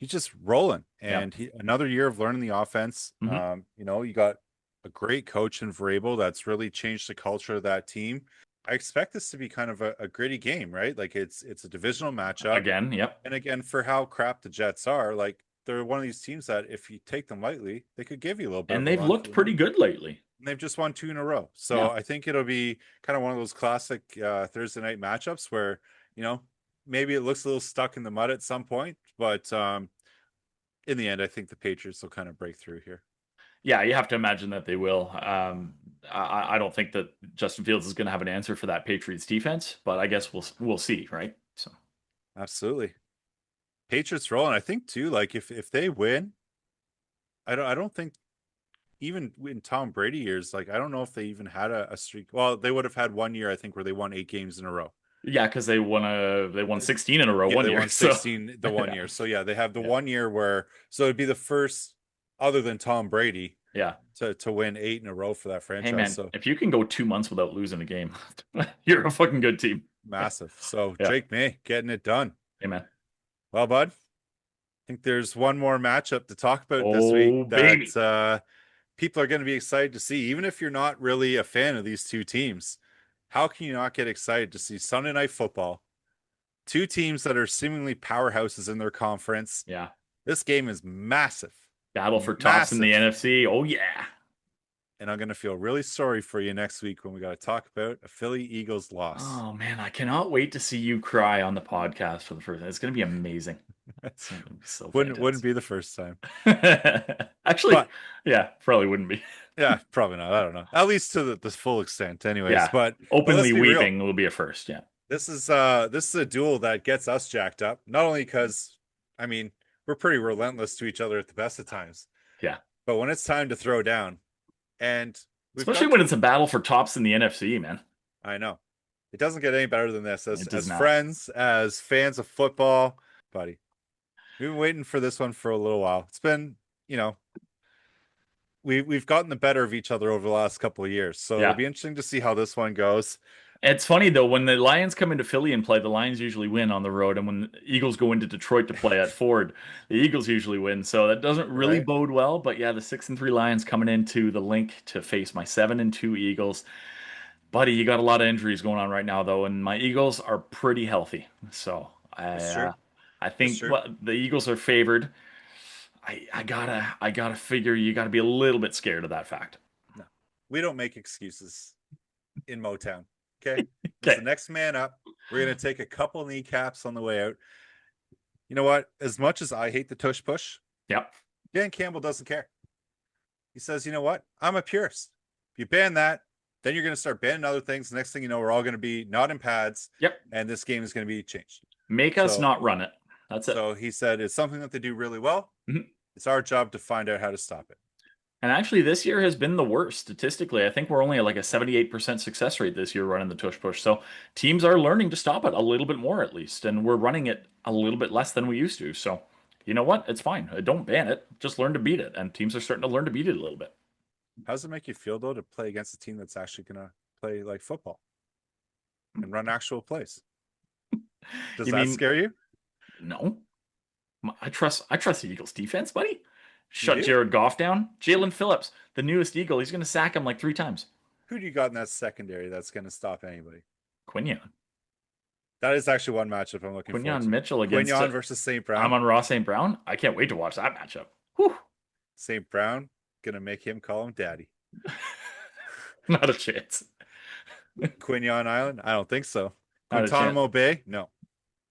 just rolling, Yeah. and another year of learning the offense. Hmm. You got a great coach in Vrabel that's really changed the culture of that team. I expect this to be kind of a gritty game, right? Like it's a divisional matchup, Again, yep. and again, for how crap the Jets are, like they're one of these teams that if you take them lightly, they could give you a little bit And of a they've run for looked the pretty money. good lately. And they've just won two in a row. So Yeah. I think it'll be kind of one of those classic Thursday night matchups where, you know, maybe it looks a little stuck in the mud at some point, but in the end, I think the Patriots will kind of break through here. Yeah, you have to imagine that they will. I don't think that Justin Fields is going to have an answer for that Patriots defense, but I guess we'll see, right? So Absolutely. Patriots rolling. I think too, like if they win, I don't think even in Tom Brady years, like I don't know if they even had a streak. Well, they would have had one year, I think, where they won 8 games in a row. yeah, because they won 16 in a row Yeah, one they year. won So 16 the one yeah, year. So yeah, they have the yeah, 1 year where so it'd be the first other than Tom Brady yeah. to win 8 in a row for that Hey franchise. man, So if you can go 2 months without losing a game, you're a fucking good team. massive. So Yeah. Drake May getting it done. Hey man. Well, bud, I think there's one more matchup to talk about this week Oh that baby. people are going to be excited to see, even if you're not really a fan of these two teams. How can you not get excited to see Sunday Night Football? Two teams that are seemingly powerhouses in their conference. Yeah. This game is massive, Battle for tops in the massive. NFC. Oh yeah. And I'm going to feel really sorry for you next week when we got to talk about a Philly Eagles loss. Oh man, I cannot wait to see you cry on the podcast for the first time. It's gonna be amazing. It's gonna be so Wouldn't fantastic. be the first time. Actually, But yeah, probably wouldn't be. yeah, probably not. I don't know. At least to the full extent anyways. Yeah. But let's Openly be real. weeping will be a first, yeah. This is a duel that gets us jacked up. Not only because I mean, we're pretty relentless to each other at the best of times, Yeah. but when it's time to throw down and we've Especially got when two it's a battle for tops in the NFC, man. I know. It doesn't get any better than this It does as not. friends, as fans of football, buddy. We've been waiting for this one for a little while. It's been, we've gotten the better of each other over the last couple of years. So it'll Yeah. be interesting to see how this one goes. It's funny though, when the Lions come into Philly and play, the Lions usually win on the road, and when the Eagles go into Detroit to play at Ford, the Eagles usually win. So that doesn't really Right? bode well. But yeah, the 6-3 Lions coming into the link to face my 7-2 Eagles. Buddy, you got a lot of injuries going on right now though, and my Eagles are pretty healthy. So It's true. I It's think true. well, the Eagles are favored. I gotta figure you gotta be a little bit scared of that fact. No, we don't make excuses in Motown. Okay. It's the Okay. next man up. We're going to take a couple kneecaps on the way out. You know what? As much as I hate the tush push, Yep. Dan Campbell doesn't care. He says, you know what? I'm a purist. If you ban that, then you're going to start banning other things. The next thing you know, we're all going to be not in pads, Yep. and this game is going to be changed. Make us So, not run it. That's it. so he said it's something that they do really well. Mhm. It's our job to find out how to stop it. And actually, this year has been the worst statistically. I think we're only at like a 78% success rate this year running the tush push. So teams are learning to stop it a little bit more at least, and we're running it a little bit less than we used to. So you know what? It's fine. Don't ban it. Just learn to beat it. And teams are starting to learn to beat it a little bit. How does it make you feel, though, to play against a team that's actually going to play like football and run actual plays? Does You that mean scare you? no? I trust the Eagles defense, buddy. You Shut do? Jared Goff down. Jalen Phillips, the newest Eagle, he's going to sack him like 3 times. Who do you got in that secondary that's going to stop anybody? Quinion. That is actually one matchup I'm looking forward Quinion to. Mitchell against Quinion versus St. Brown. Amon Ross St. Brown. I can't wait to watch that matchup. Whew. St. Brown gonna make him call him daddy. Not a chance. Quinion Island? I don't think so. Not a chance. Guantanamo Bay? No.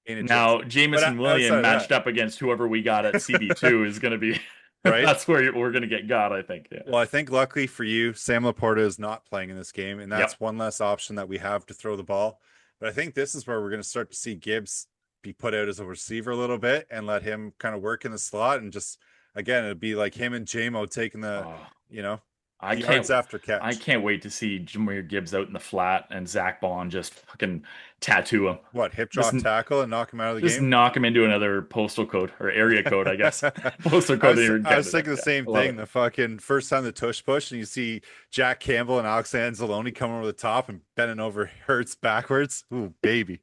Ain't a chance. Now, Jameson But outside William of matched that, up against whoever we got at CB2 is going to be right? that's where we're going to get got, I think. Yeah. Well, I think luckily for you, Sam Laporta is not playing in this game, and Yep. that's one less option that we have to throw the ball. But I think this is where we're going to start to see Gibbs be put out as a receiver a little bit and let him kind of work in the slot and just again it'd be like him and JMO taking the Oh, you know I yards can't after I catch. can't wait to see Jameer Gibbs out in the flat and Zach Bond just fucking tattoo him. What, hip Just drop tackle and knock him out of the just game? knock him into another postal code or area code, I guess. Postal I code was, here in I was Canada. thinking the Yeah, same I love thing. it. The fucking first time the tush push, and you see Jack Campbell and Alex Anzalone coming over the top and bending over Hurts backwards. Ooh, baby.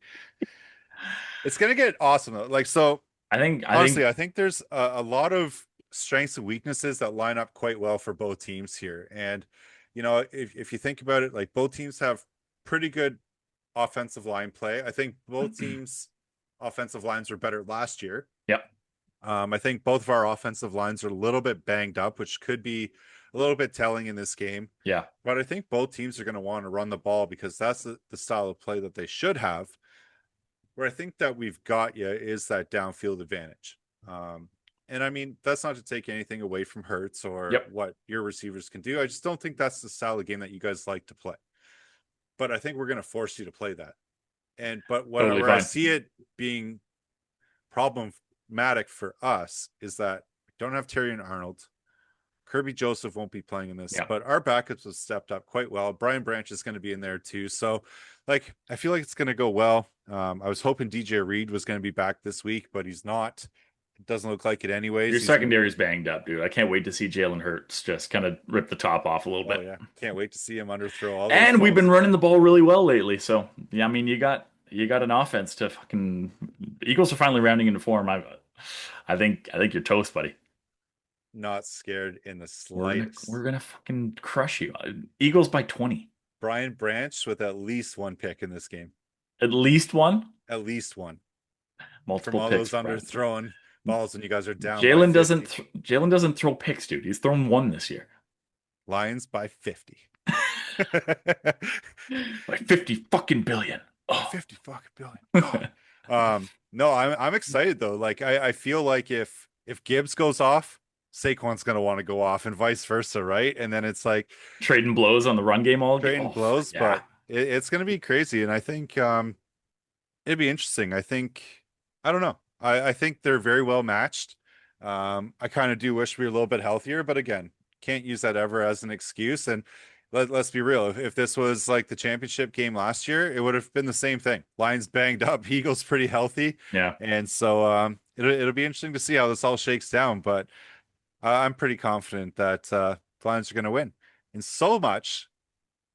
It's gonna get awesome though. Like so, I honestly, think I think there's a lot of strengths and weaknesses that line up quite well for both teams here. And if you think about it, like both teams have pretty good offensive line play. I think both teams' offensive lines were better last year. yep. I think both of our offensive lines are a little bit banged up, which could be a little bit telling in this game. Yeah. But I think both teams are going to want to run the ball because that's the style of play that they should have. Where I think that we've got you is that downfield advantage. And I mean, that's not to take anything away from Hurts or Yep. what your receivers can do. I just don't think that's the style of game that you guys like to play. But I think we're going to force you to play that. But Totally where I fine. see it being problematic for us is that we don't have Terry and Arnold. Kirby Joseph won't be playing in this, Yeah. but our backups have stepped up quite well. Brian Branch is going to be in there too. So, like, I feel like it's going to go well. I was hoping DJ Reed was going to be back this week, but he's not. It doesn't look like it anyways. Your He's gonna... secondary is banged up, dude. I can't wait to see Jalen Hurts just kind of rip the top off a little Oh bit. yeah, can't wait to see him underthrow all those And we've been balls. running the ball really well lately. So yeah, I mean you got an offense to fucking Eagles are finally rounding into form. I think you're toast, buddy. Not scared in the We're gonna slightest. we're gonna fucking crush you. Eagles by 20. Brian Branch with at least one pick in this game. At least one. At least one. From Multiple all picks. those underthrown balls when you guys are down by Jalen 50. Jalen doesn't throw picks, dude. He's thrown one this year. Lions by 50. By 50 fucking billion. Oh. 50 fucking billion. God. No, I'm excited though. Like I feel like if Gibbs goes off, Saquon's gonna want to go off and vice versa, right? And then it's like Trading blows on the run game all trading game. blows, Yeah. but it's gonna be crazy. And I think it'd be interesting. I don't know. I think they're very well matched. I kind of do wish we were a little bit healthier, but again, can't use that ever as an excuse. And let's be real. If this was like the championship game last year, it would have been the same thing. Lions banged up, Eagles pretty healthy. Yeah. And so it'll be interesting to see how this all shakes down. But I'm pretty confident that Lions are going to win. And so much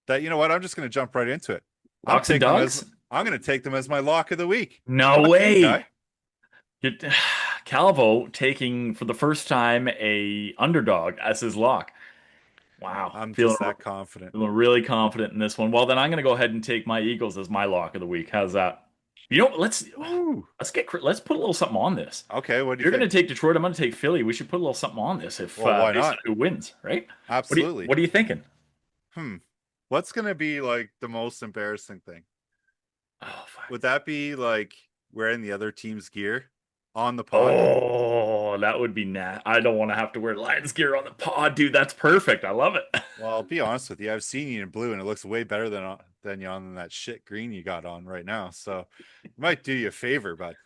that, you know what? I'm just going to jump right into it. Locks and dogs? I'm going to take them as my lock of the week. No You, way. guy. Calvo taking for the first time a underdog as his lock. Wow. I'm Feeling, just that confident. feeling really confident in this one. Well, then I'm going to go ahead and take my Eagles as my lock of the week. How's that? You know, Ooh. let's put a little something on this. Okay, what do you You're going think? to take Detroit. I'm going to take Philly. We should put a little something on this if Well, why based not? on who wins, right? Absolutely. What are you thinking? What's going to be like the most embarrassing thing? Oh, fuck. Would that be like wearing the other team's gear on the pod? Oh, that would be I don't want to have to wear Lions gear on the pod, dude. That's perfect. I love it. Well, I'll be honest with you. I've seen you in blue, and it looks way better than you on that shit green you got on right now. So, it might do you a favor, but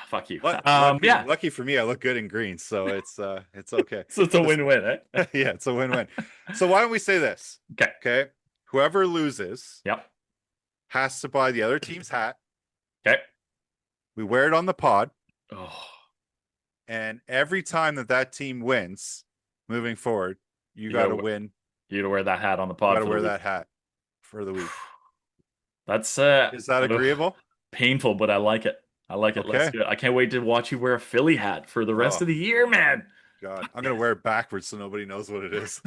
Fuck you. Yeah. Lucky for me, I look good in green, so it's okay. So it's a win-win, eh? Yeah, it's a win-win. So why don't we say this? Okay. Okay. Whoever loses Yep. has to buy the other team's hat. Okay. We wear it on the pod. Oh. And every time that team wins, moving forward, you got to win. You got to wear that hat on the pod. You got to wear that hat for the week. That's is that agreeable? Painful, but I like it. I like it. Okay. Let's do it. I can't wait to watch you wear a Philly hat for the rest of the year, man. God, I'm gonna wear it backwards so nobody knows what it is.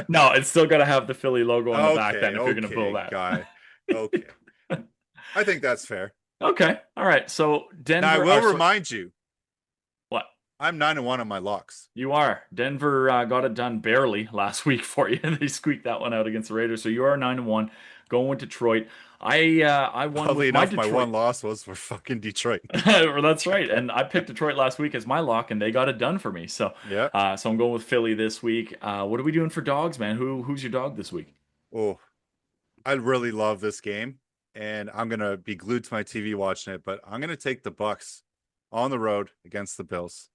No, it's still gotta have the Philly logo on the back. Then, if you're gonna pull that, guy. Okay, I think that's fair. Okay, all right. So Denver. Now I will remind you. What? I'm 9-1 on my locks. You are. Denver got it done barely last week for you. They squeaked that one out against the Raiders. So you are 9-1. Going with Detroit. I won. Oddly with enough, my one loss was for fucking Detroit. That's right. And I picked Detroit last week as my lock, and they got it done for me. So yeah. So I'm going with Philly this week. What are we doing for dogs, man? Who's your dog this week? Oh, I really love this game, and I'm gonna be glued to my TV watching it. But I'm gonna take the Bucks on the road against the Bills.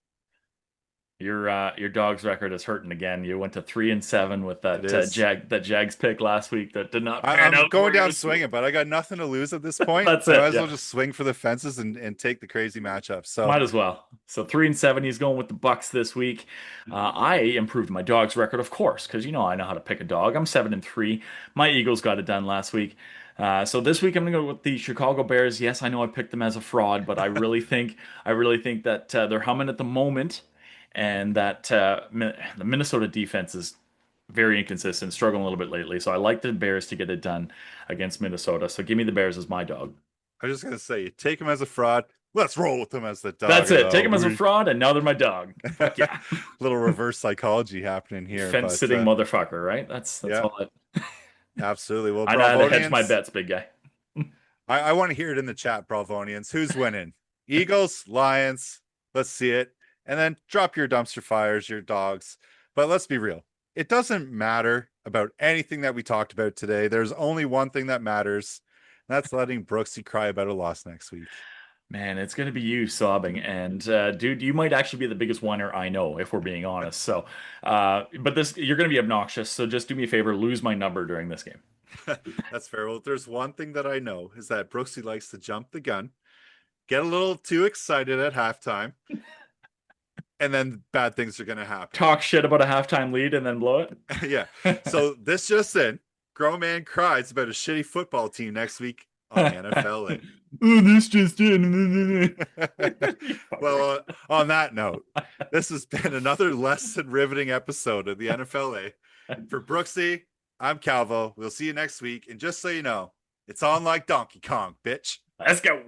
Your dog's record is hurting again. You went to 3-7 with that Jags pick last week that did not pan out. I'm going down swinging, but I got nothing to lose at this point. That's it. I might as well just swing for the fences and take the crazy matchup. So might as well. So 3-7. He's going with the Bucks this week. I improved my dog's record, of course, because I know how to pick a dog. I'm 7-3. My Eagles got it done last week. So this week I'm gonna go with the Chicago Bears. Yes, I know I picked them as a fraud, but I really think that they're humming at the moment. And that the Minnesota defense is very inconsistent, struggling a little bit lately. So I like the Bears to get it done against Minnesota. So give me the Bears as my dog. I was just gonna say, take them as a fraud. Let's roll with them as the dog. That's it. Take them as a fraud, and now they're my dog. Fuck yeah. Little reverse psychology happening here. Fence-sitting motherfucker, right? That's all it. Absolutely. Well, I know how to hedge my bets, big guy. I want to hear it in the chat, Bralvonians. Who's winning? Eagles, Lions. Let's see it. And then drop your dumpster fires, your dogs. But let's be real. It doesn't matter about anything that we talked about today. There's only one thing that matters. And that's letting Brooksee cry about a loss next week. Man, it's going to be you sobbing. And dude, you might actually be the biggest whiner I know, if we're being honest. So, but you're going to be obnoxious. So just do me a favor, lose my number during this game. That's fair. Well, there's one thing that I know is that Brooksee likes to jump the gun, get a little too excited at halftime. And then bad things are going to happen. Talk shit about a halftime lead and then blow it. Yeah. So this just in, grown man cries about a shitty football team next week on the NFLA. Oh, this just in. Well, on that note, this has been another less than riveting episode of the NFLA. For Brooksee, I'm Calvo. We'll see you next week. And just so you know, it's on like Donkey Kong, bitch. Let's go.